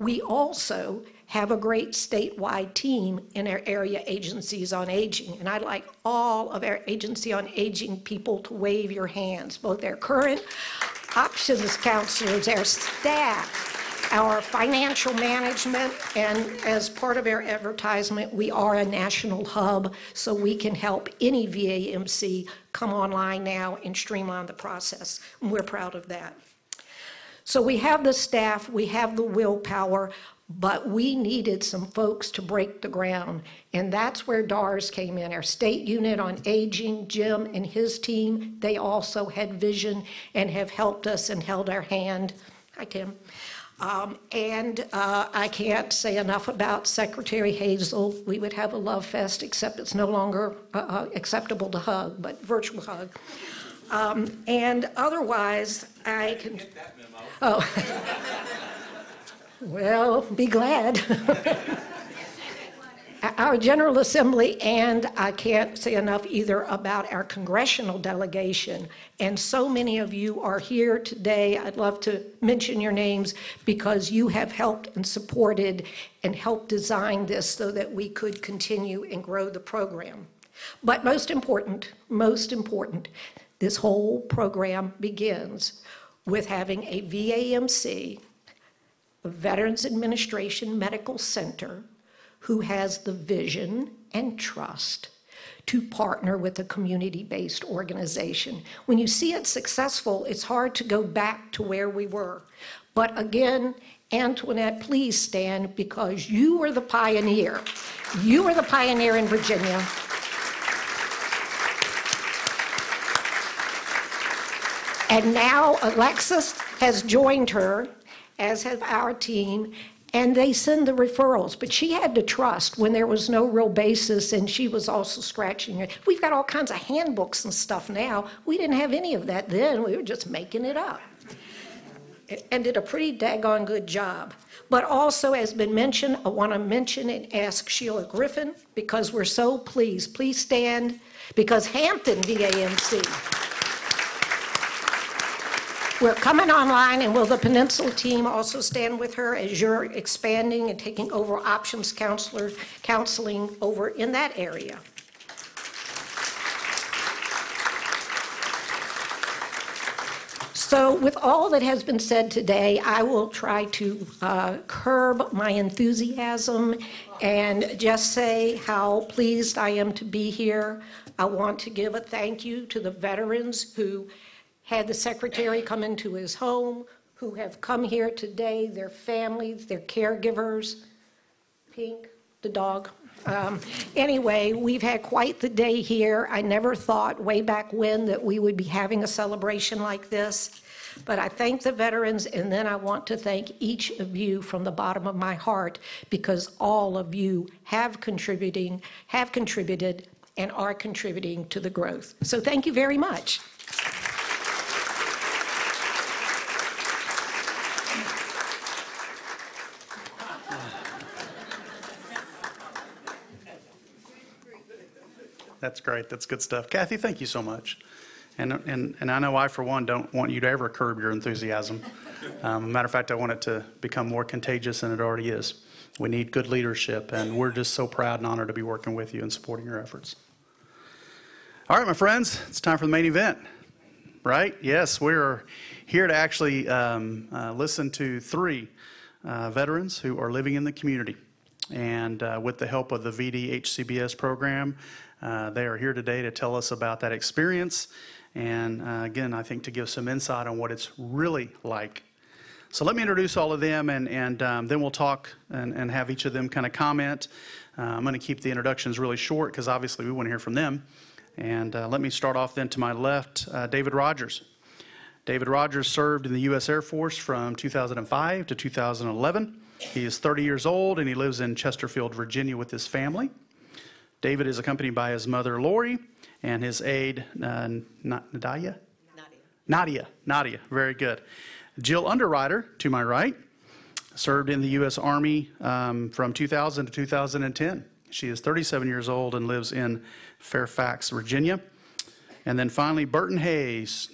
S6: We also have a great statewide team in our area agencies on aging, and I'd like all of our agency on aging people to wave your hands, both our current options counselors, our staff, our financial management, and as part of our advertisement, we are a national hub, so we can help any VAMC come online now and streamline the process, and we're proud of that. So we have the staff, we have the willpower, but we needed some folks to break the ground, and that's where DARS came in. Our state unit on aging, Jim and his team, they also had vision and have helped us and held our hand. Hi, Tim. I can't say enough about Secretary Hazel. We would have a love fest, except it's no longer acceptable to hug, but virtual hug. And otherwise, I can... Get that memo. Oh. Well, be glad. Our General Assembly, and I can't say enough either about our congressional delegation, and so many of you are here today. I'd love to mention your names because you have helped and supported and helped design this so that we could continue and grow the program. But most important, this whole program begins with having a VAMC, a Veterans Administration Medical Center, who has the vision and trust to partner with a community-based organization. When you see it successful, it's hard to go back to where we were. But again, Antoinette, please stand, because you were the pioneer. You were the pioneer in Virginia. And now Alexis has joined her, as have our team, and they send the referrals. But she had to trust when there was no real basis, and she was also scratching it. We've got all kinds of handbooks and stuff now. We didn't have any of that then. We were just making it up. And did a pretty daggone good job. But also, as been mentioned, I want to mention and ask Sheila Griffin, because we're so pleased. Please stand, because Hampton VAMC. We're coming online, and will the Peninsula team also stand with her as you're expanding and taking over options counseling over in that area? So with all that has been said today, I will try to curb my enthusiasm and just say how pleased I am to be here. I want to give a thank you to the veterans who had the secretary come into his home, who have come here today, their families, their caregivers, Pink, the dog. Anyway, we've had quite the day here. I never thought way back when that we would be having a celebration like this, but I thank the veterans, and then I want to thank each of you from the bottom of my heart, because all of you have contributed, and are contributing to the growth. So thank you very much.
S1: That's great. That's good stuff. Kathy, thank you so much. And I know I, for one, don't want you to ever curb your enthusiasm. Matter of fact, I want it to become more contagious than it already is. We need good leadership, and we're just so proud and honored to be working with you and supporting your efforts. All right, my friends, it's time for the main event, right? Yes, we're here to actually listen to three veterans who are living in the community. and with the help of the VD-HCBS program, they are here today to tell us about that experience, and again, I think to give some insight on what it's really like. So let me introduce all of them, and then we'll talk and have each of them kind of comment. I'm going to keep the introductions really short because obviously we want to hear from them. And let me start off then to my left, David Rogers. David Rogers served in the U.S. Air Force from 2005 to 2011. He is 30 years old, and he lives in Chesterfield, Virginia with his family. David is accompanied by his mother, Lori, and his aide, Nadia, very good. Jill Underwriter, to my right, served in the U.S. Army from 2000 to 2010. She is 37 years old and lives in Fairfax, Virginia. And then finally, Burton Hayes,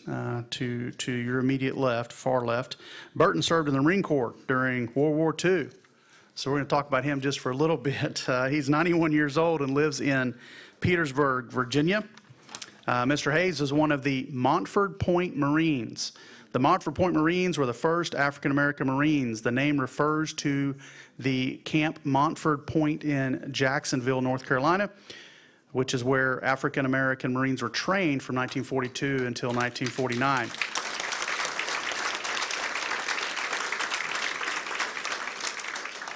S1: to your immediate left, far left. Burton served in the Marine Corps during World War II. So we're going to talk about him just for a little bit. He's 91 years old and lives in Petersburg, Virginia. Mr. Hayes is one of the Montford Point Marines. The Montford Point Marines were the first African-American Marines. The name refers to the Camp Montford Point in Jacksonville, North Carolina, which is where African-American Marines were trained from 1942 until 1949.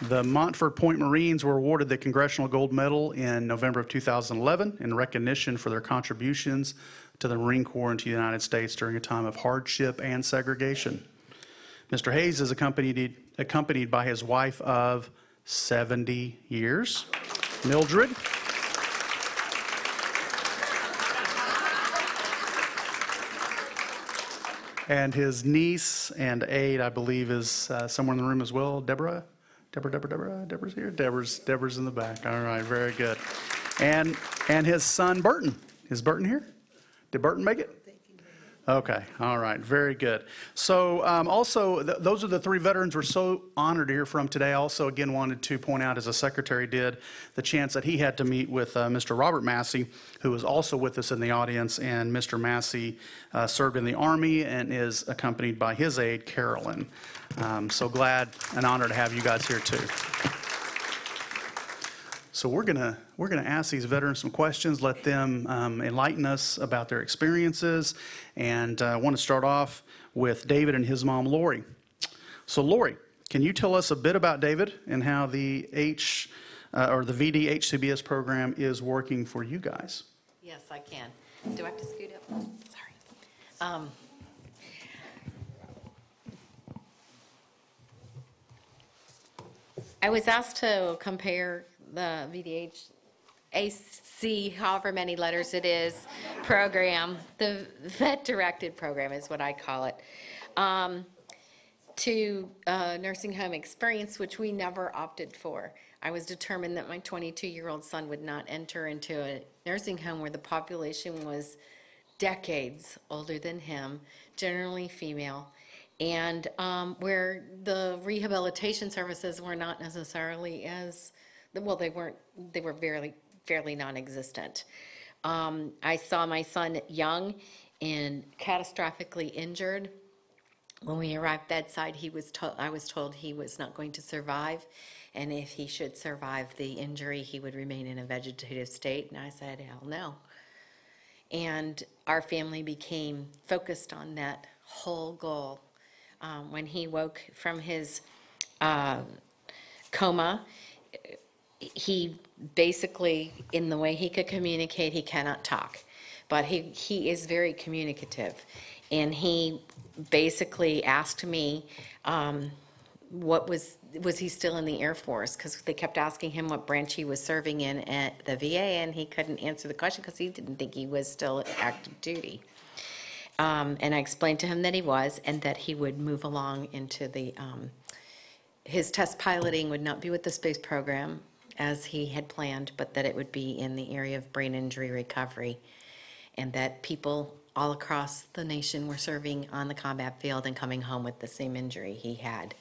S1: The Montford Point Marines were awarded the Congressional Gold Medal in November of 2011 in recognition for their contributions to the Marine Corps and to the United States during a time of hardship and segregation. Mr. Hayes is accompanied by his wife of 70 years, Mildred. And his niece and aide, I believe, is somewhere in the room as well, Deborah. Deborah's here. Deborah's in the back. All right, very good. And his son Burton. Is Burton here? Did Burton make it? Okay, all right, very good. So also, those are the three veterans we're so honored to hear from today. I also, again, wanted to point out, as the Secretary did, the chance that he had to meet with Mr. Robert Massey, who is also with us in the audience, and Mr. Massey served in the Army and is accompanied by his aide, Carolyn. So glad and honored to have you guys here, too. So we're gonna ask these veterans some questions, let them enlighten us about their experiences, and I want to start off with David and his mom, Lori. So Lori, can you tell us a bit about David and how the VD-HCBS program is working for you guys?
S7: Yes, I can. Do I have to scoot up? Sorry. I was asked to compare the VD-HCBS, however many letters it is, program, the vet-directed program is what I call it, to nursing home experience, which we never opted for. I was determined that my 22-year-old son would not enter into a nursing home where the population was decades older than him, generally female, and where the rehabilitation services were not necessarily as, well, they were fairly non-existent. I saw my son young and catastrophically injured. When we arrived bedside, I was told he was not going to survive, and if he should survive the injury, he would remain in a vegetative state, and I said, hell no. And our family became focused on that whole goal. When he woke from his coma, he basically, in the way he could communicate, he cannot talk, but he is very communicative. And he basically asked me, was he still in the Air Force? Because they kept asking him what branch he was serving in at the VA, and he couldn't answer the question because he didn't think he was still active duty. And I explained to him that he was, and that he would move along into the, his test piloting would not be with the space program as he had planned, but that it would be in the area of brain injury recovery, and that people all across the nation were serving on the combat field and coming home with the same injury he had,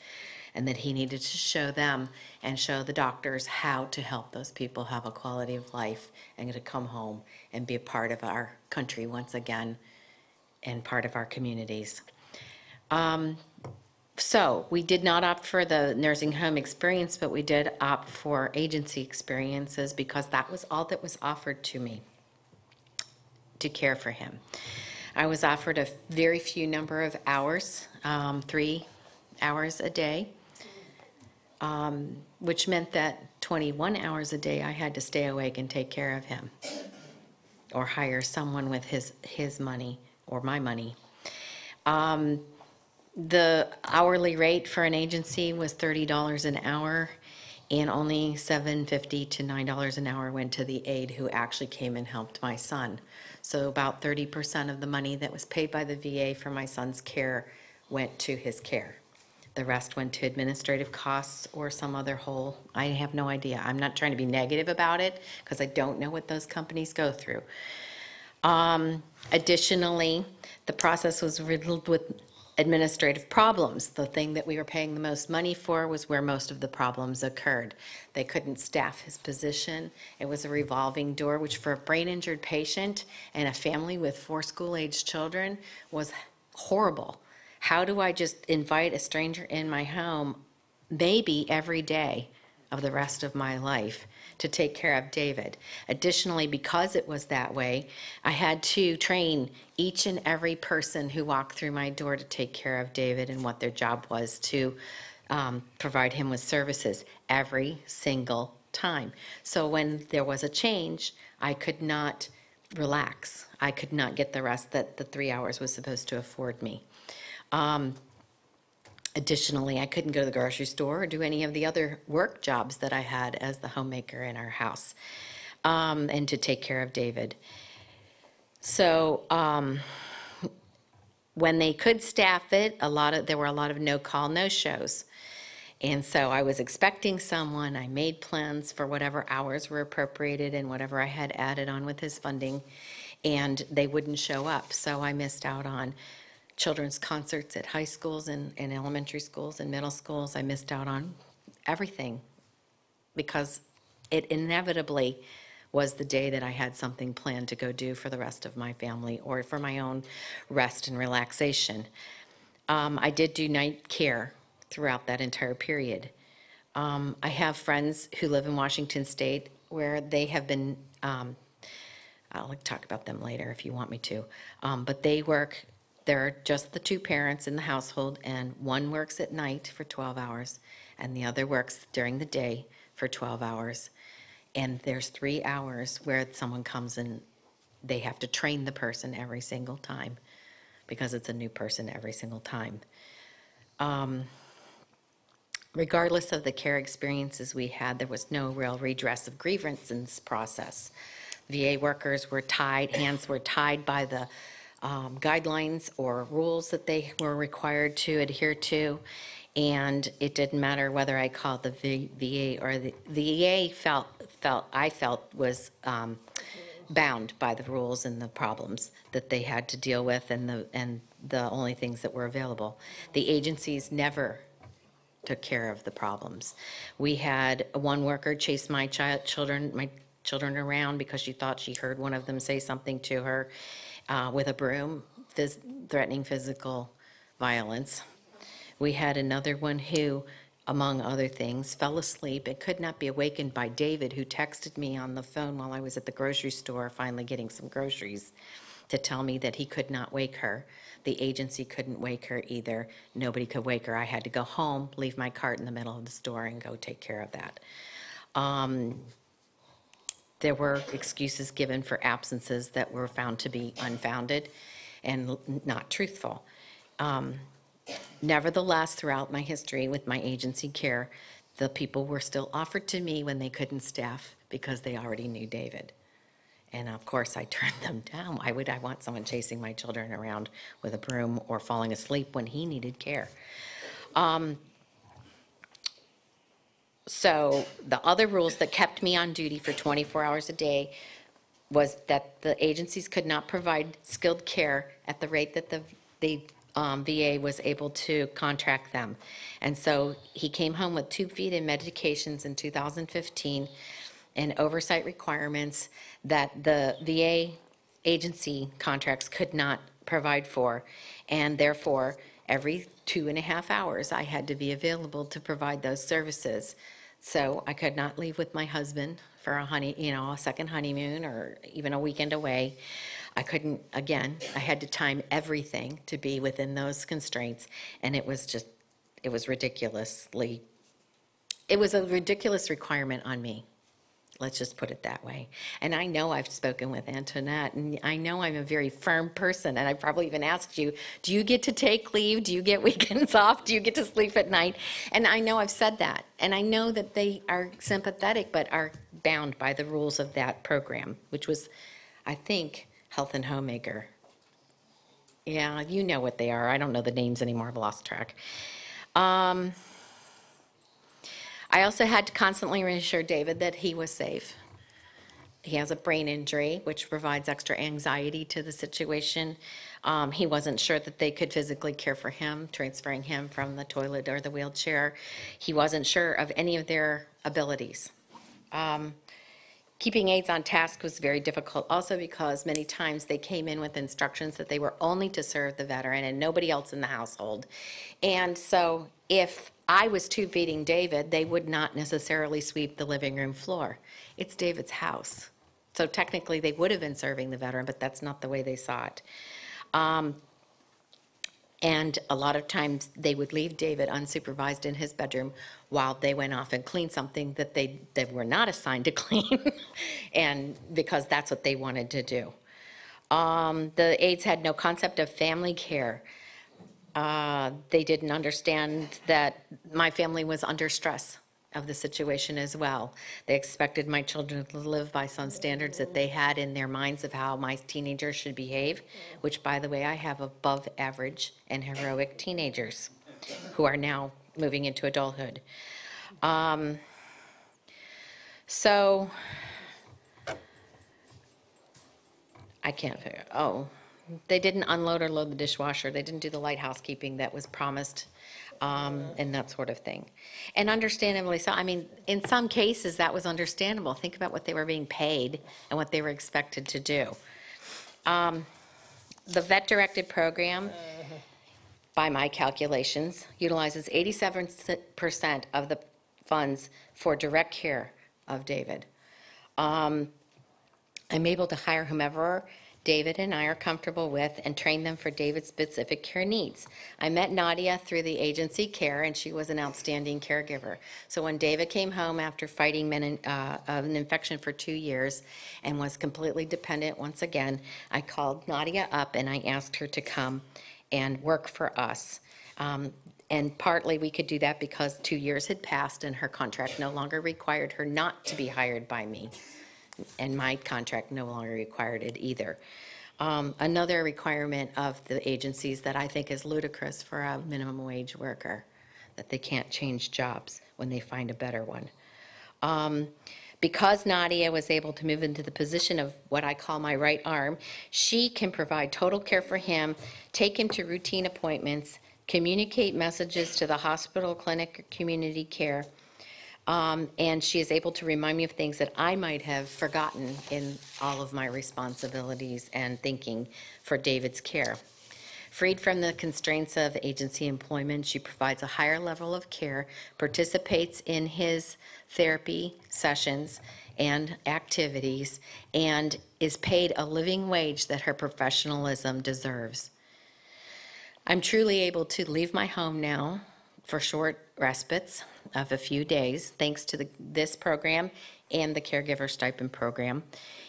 S7: and that he needed to show them and show the doctors how to help those people have a quality of life and to come home and be a part of our country once again and part of our communities. So we did not opt for the nursing home experience, but we did opt for agency experiences because that was all that was offered to me to care for him. I was offered a very few number of hours, 3 hours a day, which meant that 21 hours a day I had to stay awake and take care of him or hire someone with his money or my money. The hourly rate for an agency was $30 an hour, and only $7.50 to $9 an hour went to the aide who actually came and helped my son. So about 30% of the money that was paid by the VA for my son's care went to his care. The rest went to administrative costs or some other hole. I have no idea. I'm not trying to be negative about it because I don't know what those companies go through. Additionally, the process was riddled with administrative problems. The thing that we were paying the most money for was where most of the problems occurred. They couldn't staff his position. It was a revolving door, which for a brain-injured patient and a family with 4 school-aged children was horrible. How do I just invite a stranger in my home, maybe every day of the rest of my life, to take care of David? Additionally, because it was that way, I had to train each and every person who walked through my door to take care of David and what their job was to provide him with services every single time. So when there was a change, I could not relax. I could not get the rest that the 3 hours was supposed to afford me. Additionally, I couldn't go to the grocery store or do any of the other work jobs that I had as the homemaker in our house, and to take care of David. So when they could staff it, there were a lot of no-call, no-shows. And so I was expecting someone. I made plans for whatever hours were appropriated and whatever I had added on with his funding, and they wouldn't show up. So I missed out on children's concerts at high schools and elementary schools and middle schools. I missed out on everything because it inevitably was the day that I had something planned to go do for the rest of my family or for my own rest and relaxation. I did do night care throughout that entire period. I have friends who live in Washington State where they have been, I'll talk about them later if you want me to, but they work. There are just the 2 parents in the household, and one works at night for 12 hours, and the other works during the day for 12 hours. And there's 3 hours where someone comes and they have to train the person every single time because it's a new person every single time. Regardless of the care experiences we had, there was no real redress of grievance in this process. VA workers were tied, hands were tied by the guidelines or rules that they were required to adhere to, and it didn't matter whether I called the VA or the VA I felt was bound by the rules and the problems that they had to deal with and the only things that were available. The agencies never took care of the problems. We had one worker chase my children around because she thought she heard one of them say something to her with a broom, threatening physical violence. We had another one who, among other things, fell asleep and could not be awakened by David, who texted me on the phone while I was at the grocery store finally getting some groceries to tell me that he could not wake her. The agency couldn't wake her either. Nobody could wake her. I had to go home, leave my cart in the middle of the store, and go take care of that. There were excuses given for absences that were found to be unfounded and not truthful. Nevertheless, throughout my history with my agency care, the people were still offered to me when they couldn't staff because they already knew David. And of course, I turned them down. Why would I want someone chasing my children around with a broom or falling asleep when he needed care? So the other rules that kept me on duty for 24 hours a day was that the agencies could not provide skilled care at the rate that the VA was able to contract them. And so he came home with tube feed and medications in 2015 and oversight requirements that the VA agency contracts could not provide for. And therefore, every 2.5 hours, I had to be available to provide those services. So I could not leave with my husband for a second honeymoon or even a weekend away. I couldn't, again, I had to time everything to be within those constraints, and it was a ridiculous requirement on me. Let's just put it that way. And I know I've spoken with Antoinette, and I know I'm a very firm person, and I probably even asked you, do you get to take leave? Do you get weekends off? Do you get to sleep at night? And I know I've said that, and I know that they are sympathetic, but are bound by the rules of that program, which was, I think, Health and Homemaker. Yeah, you know what they are. I don't know the names anymore. I've lost track. I also had to constantly reassure David that he was safe. He has a brain injury, which provides extra anxiety to the situation. He wasn't sure that they could physically care for him, transferring him from the toilet or the wheelchair. He wasn't sure of any of their abilities. Keeping aides on task was very difficult also because many times they came in with instructions that they were only to serve the veteran and nobody else in the household. And so if I was tube feeding David, they would not necessarily sweep the living room floor. It's David's house. So technically they would have been serving the veteran, but that's not the way they saw it. And a lot of times they would leave David unsupervised in his bedroom while they went off and cleaned something that they were not assigned to clean, and because that's what they wanted to do. The aides had no concept of family care. They didn't understand that my family was under stress of the situation as well. They expected my children to live by some standards that they had in their minds of how my teenagers should behave, which, by the way, I have above average and heroic teenagers who are now moving into adulthood. So I can't figure, they didn't unload or load the dishwasher. They didn't do the light housekeeping that was promised, and that sort of thing. And understandably so, I mean, in some cases that was understandable. Think about what they were being paid and what they were expected to do. The vet-directed program, by my calculations, utilizes 87% of the funds for direct care of David. I'm able to hire whomever David and I are comfortable with and train them for David's specific care needs. I met Nadia through the agency care, and she was an outstanding caregiver. So when David came home after fighting an infection for 2 years and was completely dependent once again, I called Nadia up and I asked her to come and work for us. And partly we could do that because 2 years had passed and her contract no longer required her not to be hired by me. And my contract no longer required it either. Another requirement of the agencies that I think is ludicrous for a minimum wage worker, that they can't change jobs when they find a better one. Because Nadia was able to move into the position of what I call my right arm, she can provide total care for him, take him to routine appointments, communicate messages to the hospital, clinic, or community care, and she is able to remind me of things that I might have forgotten in all of my responsibilities and thinking for David's care. Freed from the constraints of agency employment, she provides a higher level of care, participates in his therapy sessions and activities, and is paid a living wage that her professionalism deserves. I'm truly able to leave my home now for short respites of a few days, thanks to this program and the caregiver stipend program.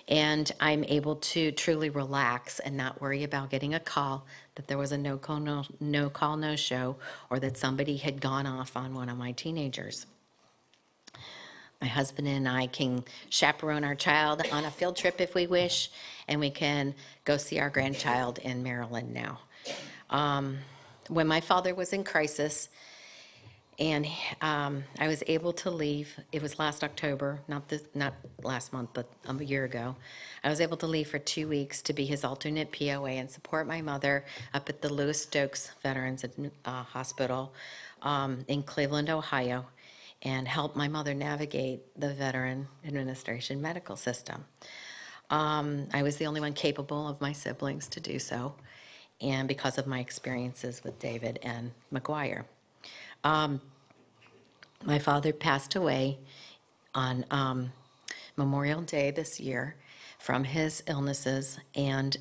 S7: And I'm able to truly relax and not worry about getting a call that there was a no call, no show, or that somebody had gone off on one of my teenagers. My husband and I can chaperone our child on a field trip if we wish, and we can go see our grandchild in Maryland now. When my father was in crisis, and I was able to leave. It was last October, not last month, but a year ago. I was able to leave for 2 weeks to be his alternate POA and support my mother up at the Lewis Stokes Veterans Hospital in Cleveland, Ohio, and help my mother navigate the Veteran Administration medical system. I was the only one capable of my siblings to do so. and because of my experiences with David and McGuire. My father passed away on Memorial Day this year from his illnesses, and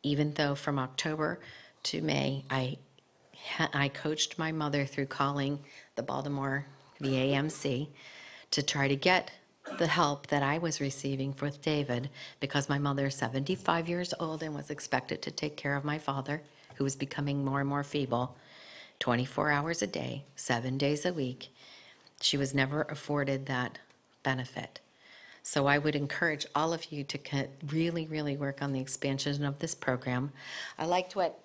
S7: even though from October to May, I coached my mother through calling the Baltimore VAMC to try to get the help that I was receiving with David, because my mother is 75 years old and was expected to take care of my father, who was becoming more and more feeble, 24 hours a day, 7 days a week. She was never afforded that benefit. So I would encourage all of you to really, really work on the expansion of this program. I liked what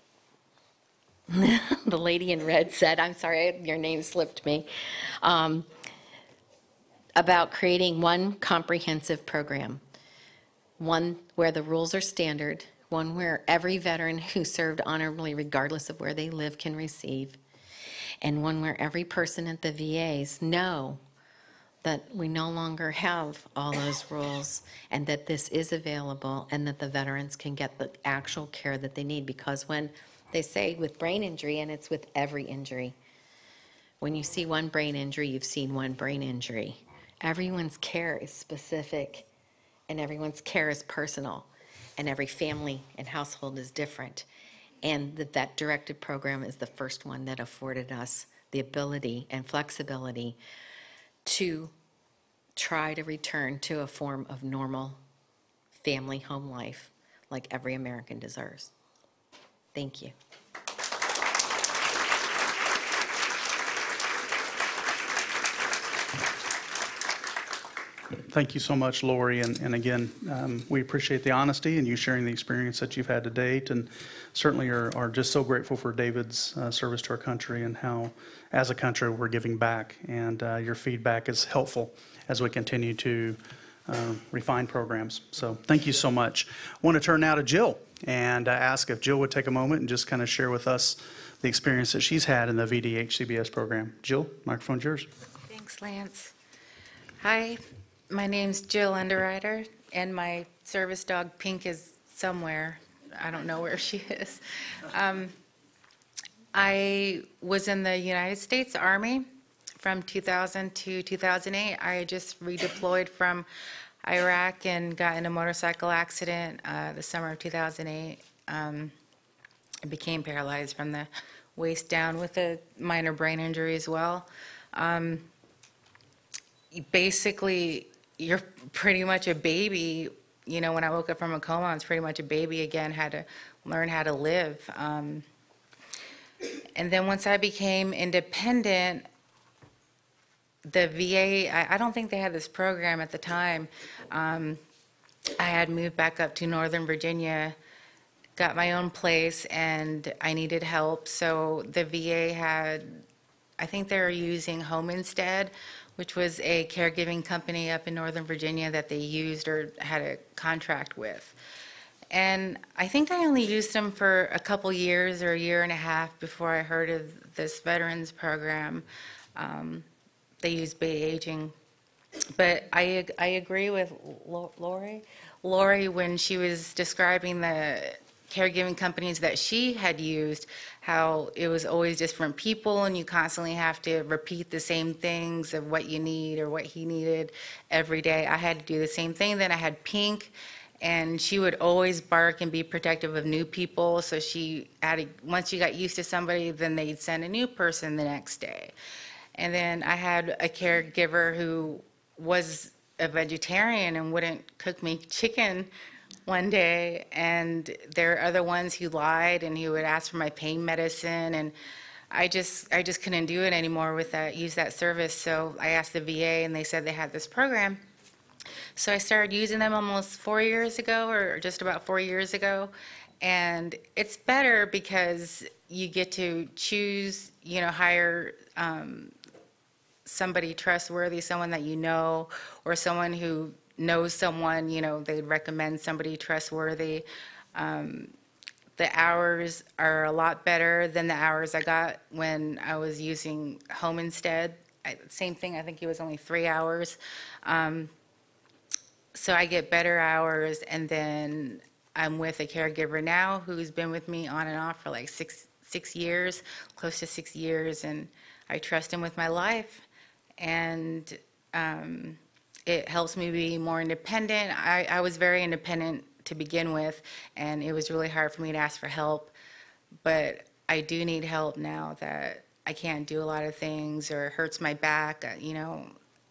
S7: the lady in red said. I'm sorry, your name slipped me. About creating one comprehensive program, one where the rules are standard, one where every veteran who served honorably, regardless of where they live, can receive, and one where every person at the VAs know that we no longer have all those rules, and that this is available, and that the veterans can get the actual care that they need. Because when they say with brain injury, and it's with every injury, when you see one brain injury, you've seen one brain injury. Everyone's care is specific, and everyone's care is personal, and every family and household is different. And the Vet-Directed program is the first one that afforded us the ability and flexibility to try to return to a form of normal family home life like every American deserves. Thank you.
S1: Thank you so much, Lori, and again, we appreciate the honesty and you sharing the experience that you've had to date, and certainly are just so grateful for David's service to our country and how, as a country, we're giving back, and your feedback is helpful as we continue to refine programs. So thank you so much. I want to turn now to Jill and ask if Jill would take a moment and just kind of share with us the experience that she's had in the VD-HCBS program. Jill, microphone's yours.
S8: Thanks, Lance. Hi, my name's Jill Underwriter, and my service dog Pink is somewhere. I don't know where she is. I was in the United States Army from 2000 to 2008. I just redeployed from Iraq and got in a motorcycle accident the summer of 2008. I became paralyzed from the waist down with a minor brain injury as well. Basically, you're pretty much a baby. You know, when I woke up from a coma, I was pretty much a baby again, had to learn how to live. And then once I became independent, the VA, I don't think they had this program at the time. I had moved back up to Northern Virginia, got my own place, and I needed help. So the VA had, I think they were using Home Instead, which was a caregiving company up in Northern Virginia that they used or had a contract with. And I think I only used them for a couple years or a year and a half before I heard of this veterans program. They use Bay Aging. But I agree with Lori when she was describing the caregiving companies that she had used, how it was always different people and you constantly have to repeat the same things of what you need or what he needed every day. I had to do the same thing. Then I had Pink, and she would always bark and be protective of new people. So she had once you got used to somebody, then they'd send a new person the next day. And then I had a caregiver who was a vegetarian and wouldn't cook me chicken one day, and there are other ones who lied and who would ask for my pain medicine, and I just couldn't do it anymore with that, use that service. So I asked the VA, and they said they had this program. So I started using them almost 4 years ago, or just about 4 years ago, and it's better because you get to choose, you know, hire somebody trustworthy, someone that you know, or someone who knows someone, you know, they'd recommend somebody trustworthy. The hours are a lot better than the hours I got when I was using Home Instead. Same thing, I think it was only 3 hours. So I get better hours, and then I'm with a caregiver now who's been with me on and off for like six years, close to 6 years, and I trust him with my life, and it helps me be more independent. I was very independent to begin with, and it was really hard for me to ask for help, but I do need help now that I can't do a lot of things, or it hurts my back,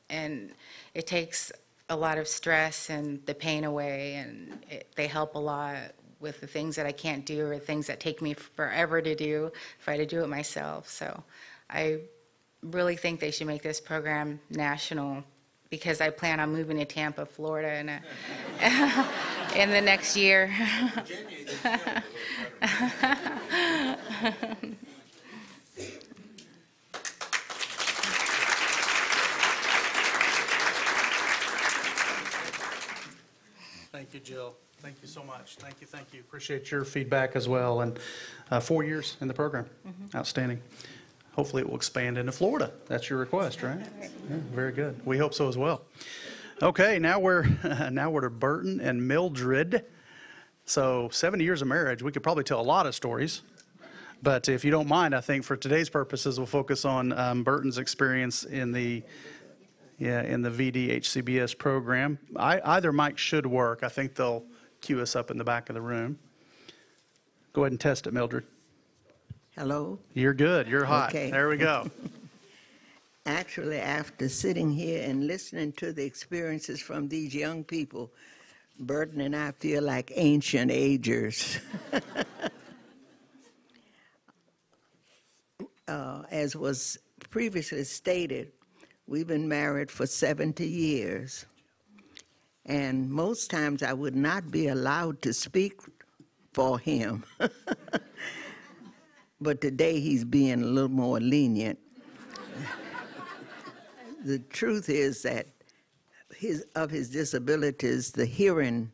S8: and it takes a lot of stress and the pain away, and they help a lot with the things that I can't do, or things that take me forever to do if I had to do it myself. So I really think they should make this program national, because I plan on moving to Tampa, Florida in the next year.
S1: Thank you, Jill. Thank you so much. Thank you. Appreciate your feedback as well. And 4 years in the program. Outstanding. Hopefully it will expand into Florida. That's your request, right? Yeah, very good. We hope so as well. Okay, now we're to Burton and Mildred. So 70 years of marriage, we could probably tell a lot of stories. But if you don't mind, I think for today's purposes, we'll focus on Burton's experience in the VD-HCBS program. Either mic should work. I think they'll cue us up in the back of the room. Go ahead and test it, Mildred.
S9: Hello?
S1: You're good. You're hot.
S9: Okay.
S1: There we go.
S9: Actually, after sitting here and listening to the experiences from these young people, Burton and I feel like ancient agers. As was previously stated, we've been married for 70 years. And most times I would not be allowed to speak for him. But today he's being a little more lenient. The truth is that of his disabilities, the hearing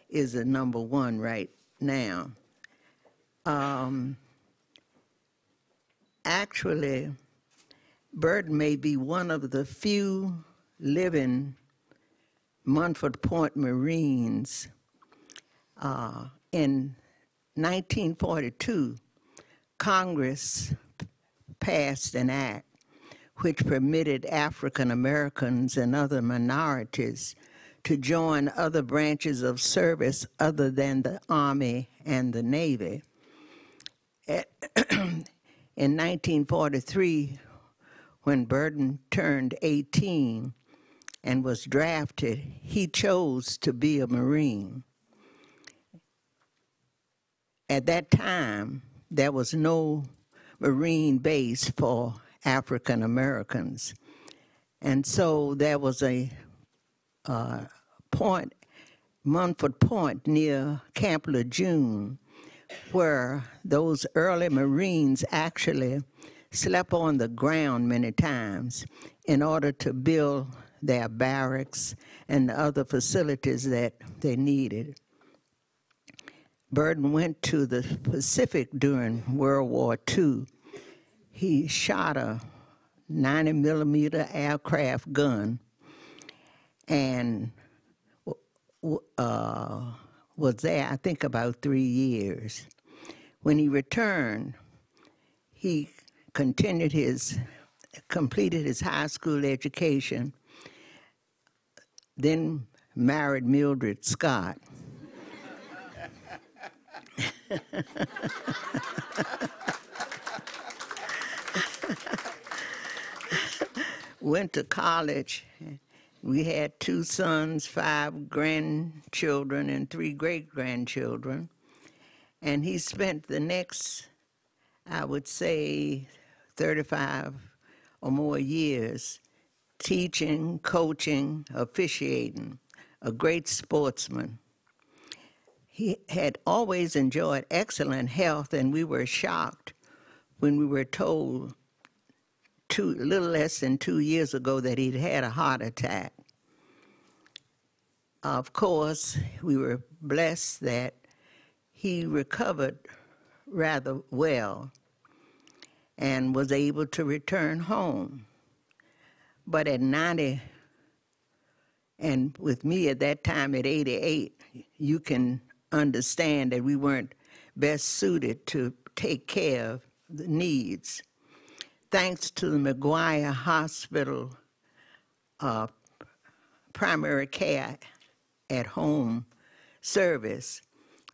S9: is the number one right now. Actually, Burton may be one of the few living Munford Point Marines. In 1942, Congress passed an act which permitted African Americans and other minorities to join other branches of service other than the Army and the Navy. In 1943, when Burton turned 18 and was drafted, he chose to be a Marine. At that time, there was no Marine base for African Americans. And so there was a point, Munford Point near Camp Lejeune, where those early Marines actually slept on the ground many times in order to build their barracks and other facilities that they needed. Burton went to the Pacific during World War II. He shot a 90-millimeter aircraft gun and was there, I think, about 3 years. When he returned, he completed his high school education, then married Mildred Scott. Went to college. We had 2 sons, 5 grandchildren, and 3 great-grandchildren. And he spent the next, I would say, 35 or more years teaching, coaching, officiating, a great sportsman. He had always enjoyed excellent health, and we were shocked when we were told a little less than 2 years ago that he'd had a heart attack. Of course, we were blessed that he recovered rather well and was able to return home. But at 90, and with me at that time at 88, you can understand that we weren't best suited to take care of the needs. Thanks to the McGuire Hospital primary care at home service,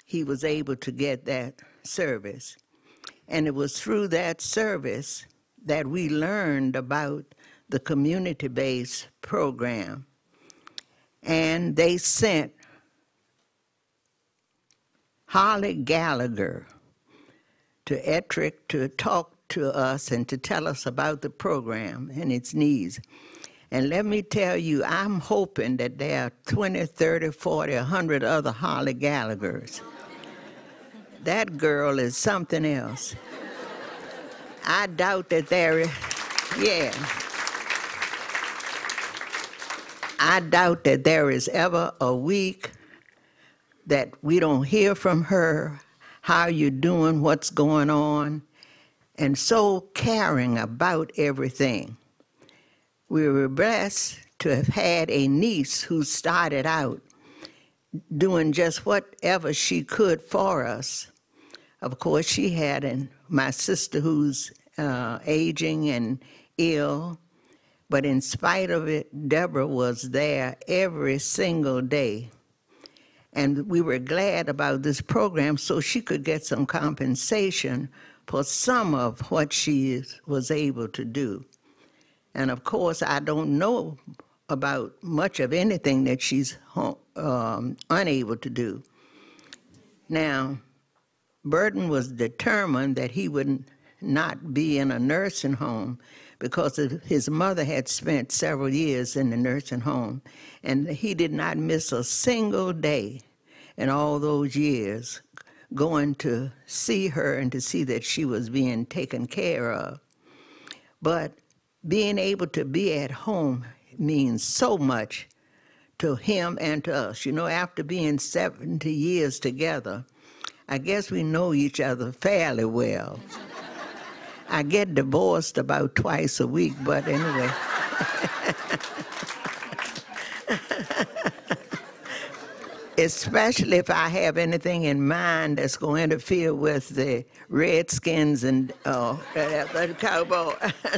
S9: he was able to get that service. And it was through that service that we learned about the community-based program. And they sent Holly Gallagher to Ettrick to talk to us and to tell us about the program and its needs. And let me tell you, I'm hoping that there are 20, 30, 40, 100 other Holly Gallaghers. That girl is something else. I doubt that there is, yeah. I doubt that there is ever a week that we don't hear from her, how you're doing, what's going on, and so caring about everything. We were blessed to have had a niece who started out doing just whatever she could for us. Of course, she had my sister who's aging and ill, but in spite of it, Deborah was there every single day. And we were glad about this program so she could get some compensation for some of what she was able to do. And of course, I don't know about much of anything that she's unable to do. Now, Burton was determined that he would not be in a nursing home because his mother had spent several years in the nursing home, and he did not miss a single day in all those years going to see her and to see that she was being taken care of. But being able to be at home means so much to him and to us. You know, after being 70 years together, I guess we know each other fairly well. I get divorced about twice a week, but anyway. Especially if I have anything in mind that's going to interfere with the Redskins and the Cowboy.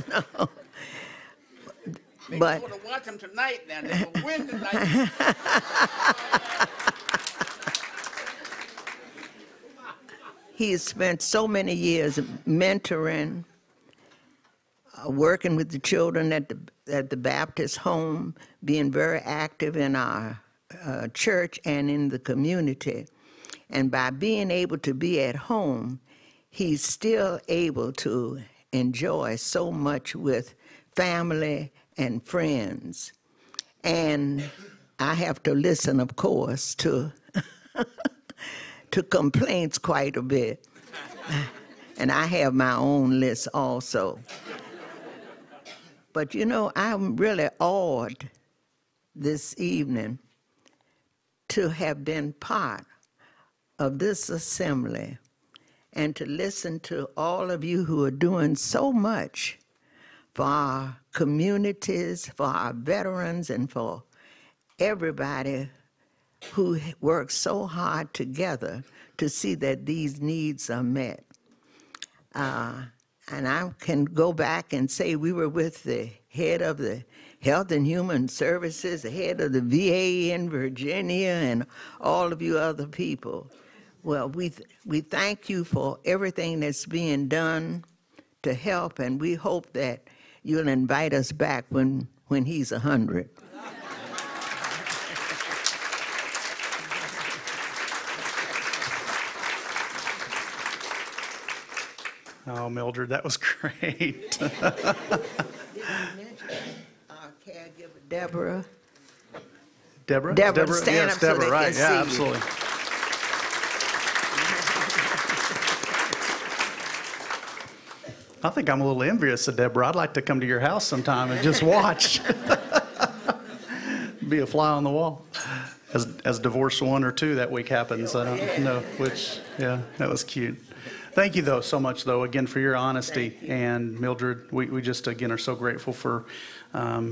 S9: No.
S10: But to watch them tonight now. They will win tonight.
S9: He has spent so many years mentoring, working with the children at the Baptist home, being very active in our church and in the community. And by being able to be at home, he's still able to enjoy so much with family and friends. And I have to listen, of course, to to complaints quite a bit. And I have my own list also. But you know, I'm really awed this evening to have been part of this assembly and to listen to all of you who are doing so much for our communities, for our veterans, and for everybody who works so hard together to see that these needs are met. And I can go back and say we were with the head of the Health and Human Services, the head of the VA in Virginia, and all of you other people. Well, we thank you for everything that's being done to help, and we hope that you'll invite us back when he's 100.
S1: Oh, Mildred, that was great.
S9: Did I mention our caregiver, Deborah?
S1: Deborah?
S9: Deborah, stand
S1: yes,
S9: up so
S1: Deborah,
S9: they
S1: right,
S9: can
S1: yeah,
S9: see you.
S1: absolutely. I think I'm a little envious of Deborah. I'd like to come to your house sometime and just watch. Be a fly on the wall. as divorce 1 or 2 that week happens. I don't know which. Yeah, that was cute. Thank you, though, so much, though, again, for your honesty. And Mildred, we just, again, are so grateful for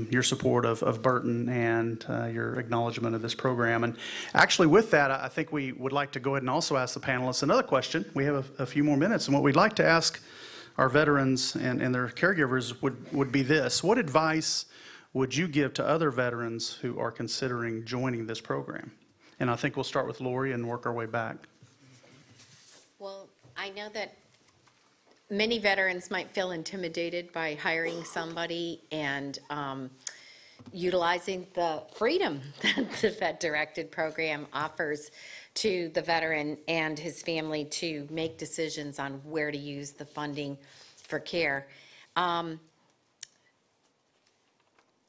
S1: your support of Burton and your acknowledgement of this program. And actually, with that, I think we would like to go ahead and also ask the panelists another question. We have a few more minutes. And what we'd like to ask our veterans and their caregivers would be this. What advice would you give to other veterans who are considering joining this program? And I think we'll start with Lori and work our way back.
S7: Well, I know that many veterans might feel intimidated by hiring somebody and utilizing the freedom that the Vet-Directed program offers to the veteran and his family to make decisions on where to use the funding for care.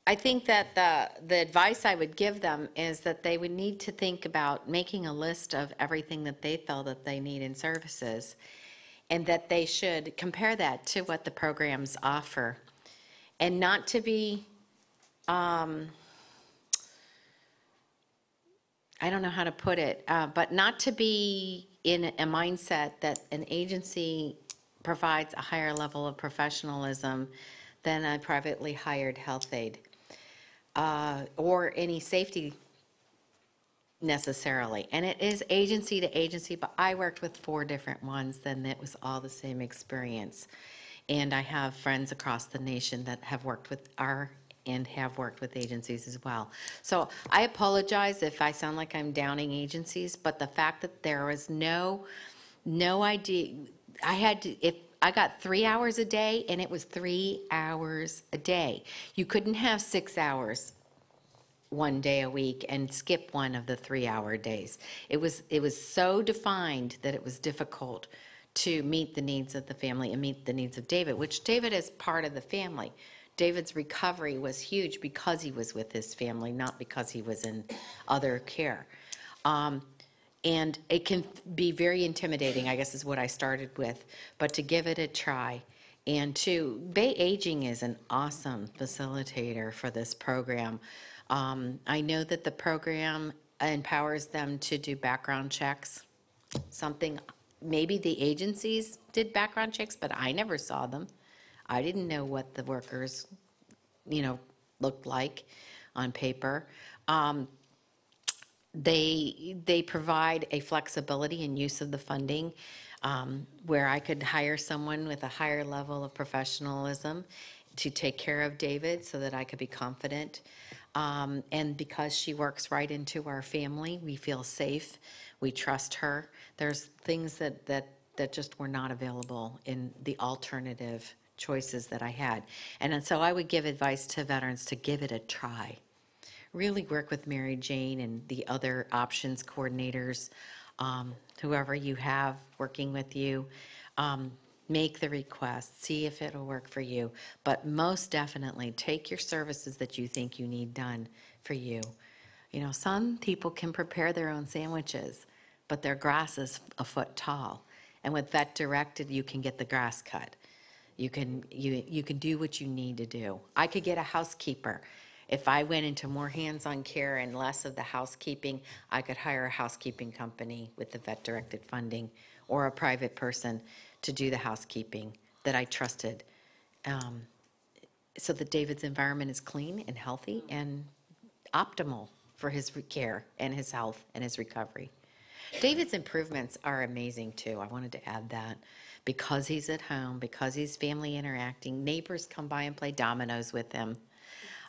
S7: I think that the advice I would give them is that they would need to think about making a list of everything that they feel that they need in services, and that they should compare that to what the programs offer, and not to be, I don't know how to put it, but not to be in a mindset that an agency provides a higher level of professionalism than a privately hired health aide. Or any safety necessarily. And it is agency to agency, but I worked with 4 different ones, then it was all the same experience. And I have friends across the nation that have worked with have worked with agencies as well. So I apologize if I sound like I'm downing agencies, but the fact that there was no idea, if I got 3 hours a day, and it was 3 hours a day. You couldn't have 6 hours one day a week and skip one of the 3-hour days. It was so defined that it was difficult to meet the needs of the family and meet the needs of David, which David is part of the family. David's recovery was huge because he was with his family, not because he was in other care. And it can be very intimidating, I guess is what I started with, but to give it a try. And Bay Aging is an awesome facilitator for this program. I know that the program empowers them to do background checks, something maybe the agencies did background checks, but I never saw them. I didn't know what the workers, looked like on paper. They provide a flexibility in use of the funding where I could hire someone with a higher level of professionalism to take care of David so that I could be confident. And because she works right into our family, we feel safe. We trust her. There's things that just were not available in the alternative choices that I had. And so I would give advice to veterans to give it a try. Really work with Mary Jane and the other options coordinators, whoever you have working with you. Make the request, see if it'll work for you. But most definitely take your services that you think you need done for you. Some people can prepare their own sandwiches, but their grass is a foot tall. And with Vet-Directed, you can get the grass cut. You can do what you need to do. I could get a housekeeper. If I went into more hands-on care and less of the housekeeping, I could hire a housekeeping company with the Vet-Directed funding or a private person to do the housekeeping that I trusted, so that David's environment is clean and healthy and optimal for his care and his health and his recovery. David's improvements are amazing too. I wanted to add that. Because he's at home, because he's family interacting, neighbors come by and play dominoes with him.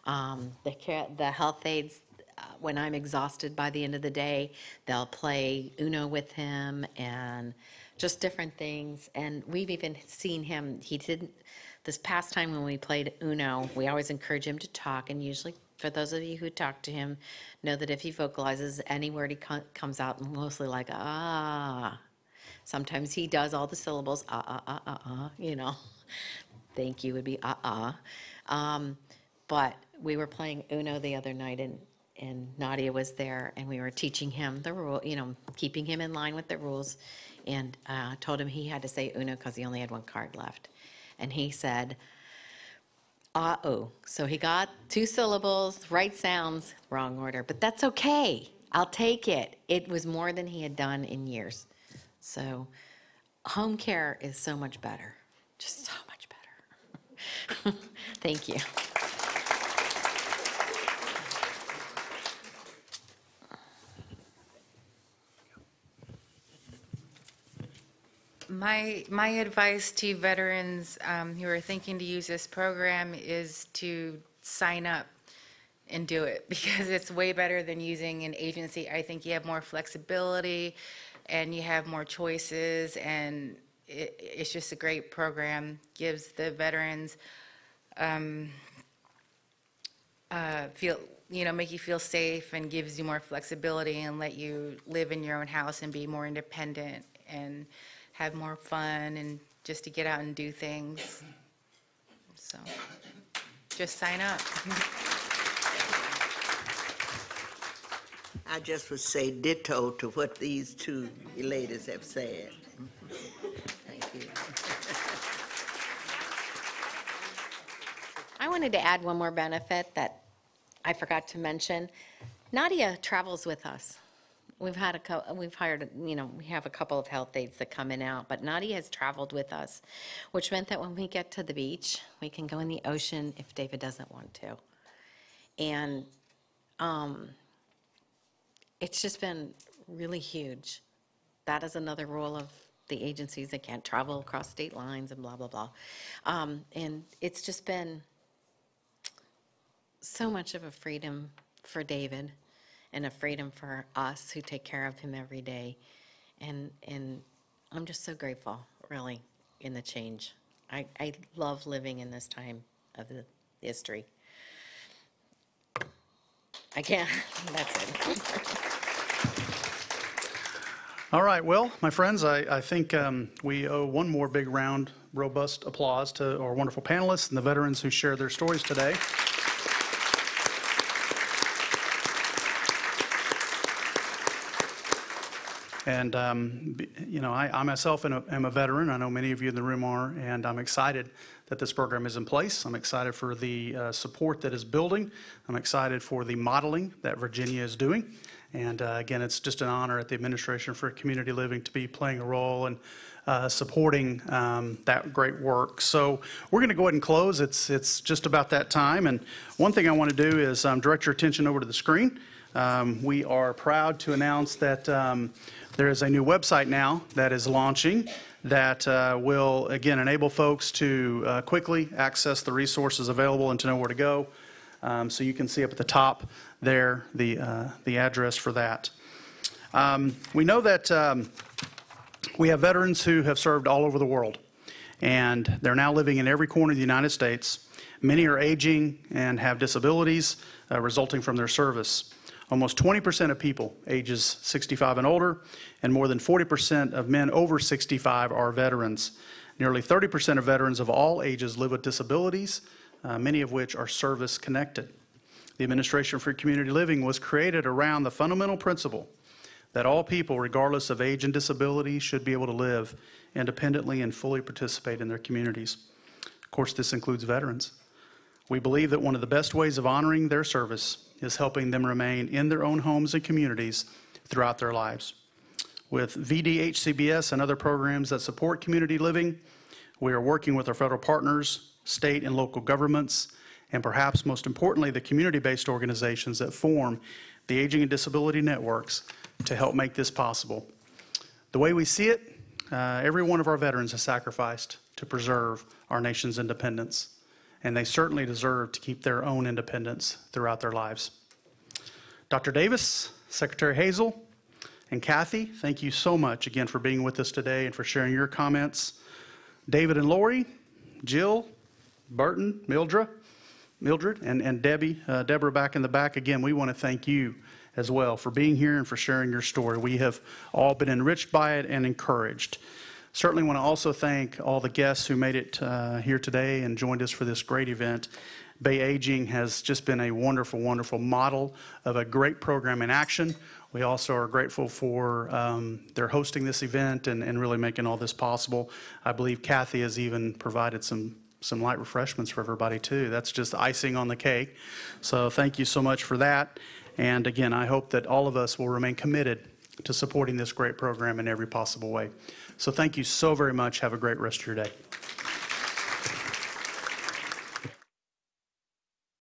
S7: The health aides, when I'm exhausted by the end of the day, they'll play Uno with him and just different things. And we've even seen him, this past time when we played Uno, we always encourage him to talk, and usually for those of you who talk to him, know that if he vocalizes any word, he comes out mostly like, ah. Sometimes he does all the syllables, Thank you would be but we were playing Uno the other night, and Nadia was there, and we were teaching him the rule, keeping him in line with the rules, and told him he had to say Uno because he only had 1 card left. And he said, uh-oh. So he got 2 syllables, right sounds, wrong order, but that's okay. I'll take it. It was more than he had done in years. So home care is so much better, just so much better. Thank you.
S8: My advice to veterans who are thinking to use this program is to sign up and do it, because it's way better than using an agency. I think you have more flexibility and you have more choices, and it's just a great program. Gives the veterans make you feel safe, and gives you more flexibility and let you live in your own house and be more independent and have more fun, and just to get out and do things. So just sign up.
S9: I just would say ditto to what these two ladies have said. Thank you.
S7: I wanted to add one more benefit that I forgot to mention. Nadia travels with us. We've hired, we have a couple of health aides that come in and out, but Nadia has traveled with us, which meant that when we get to the beach, we can go in the ocean if David doesn't want to. And it's just been really huge. That is another rule of the agencies. They can't travel across state lines and blah, blah, blah. And it's just been so much of a freedom for David, and a freedom for us who take care of him every day. And I'm just so grateful, really, in the change. I love living in this time of the history. Again, that's it.
S1: All right, well, my friends, I think we owe one more big round, robust applause to our wonderful panelists and the veterans who shared their stories today. And, I myself am a veteran. I know many of you in the room are, and I'm excited that this program is in place. I'm excited for the support that is building. I'm excited for the modeling that Virginia is doing. And again, it's just an honor at the Administration for Community Living to be playing a role and supporting that great work. So we're going to go ahead and close. It's just about that time. And one thing I want to do is direct your attention over to the screen. We are proud to announce that there is a new website now that is launching that will, again, enable folks to quickly access the resources available and to know where to go. So you can see up at the top there the address for that. We know that we have veterans who have served all over the world, and they're now living in every corner of the United States. Many are aging and have disabilities resulting from their service. Almost 20% of people ages 65 and older, and more than 40% of men over 65 are veterans. Nearly 30% of veterans of all ages live with disabilities, many of which are service-connected. The Administration for Community Living was created around the fundamental principle that all people, regardless of age and disability, should be able to live independently and fully participate in their communities. Of course, this includes veterans. We believe that one of the best ways of honoring their service is helping them remain in their own homes and communities throughout their lives. With VD-HCBS and other programs that support community living, we are working with our federal partners, state and local governments, and perhaps most importantly, the community-based organizations that form the Aging and Disability Networks to help make this possible. The way we see it, every one of our veterans has sacrificed to preserve our nation's independence, and they certainly deserve to keep their own independence throughout their lives. Dr. Davis, Secretary Hazel, and Kathy, thank you so much again for being with us today and for sharing your comments. David and Lori, Jill, Burton, Mildred, and Deborah back in the back, again, we want to thank you as well for being here and for sharing your story. We have all been enriched by it and encouraged. Certainly want to also thank all the guests who made it here today and joined us for this great event. Bay Aging has just been a wonderful, wonderful model of a great program in action. We also are grateful for their hosting this event and really making all this possible. I believe Kathy has even provided some light refreshments for everybody too. That's just icing on the cake. So thank you so much for that. And again, I hope that all of us will remain committed to supporting this great program in every possible way. So thank you so very much. Have a great rest of your day.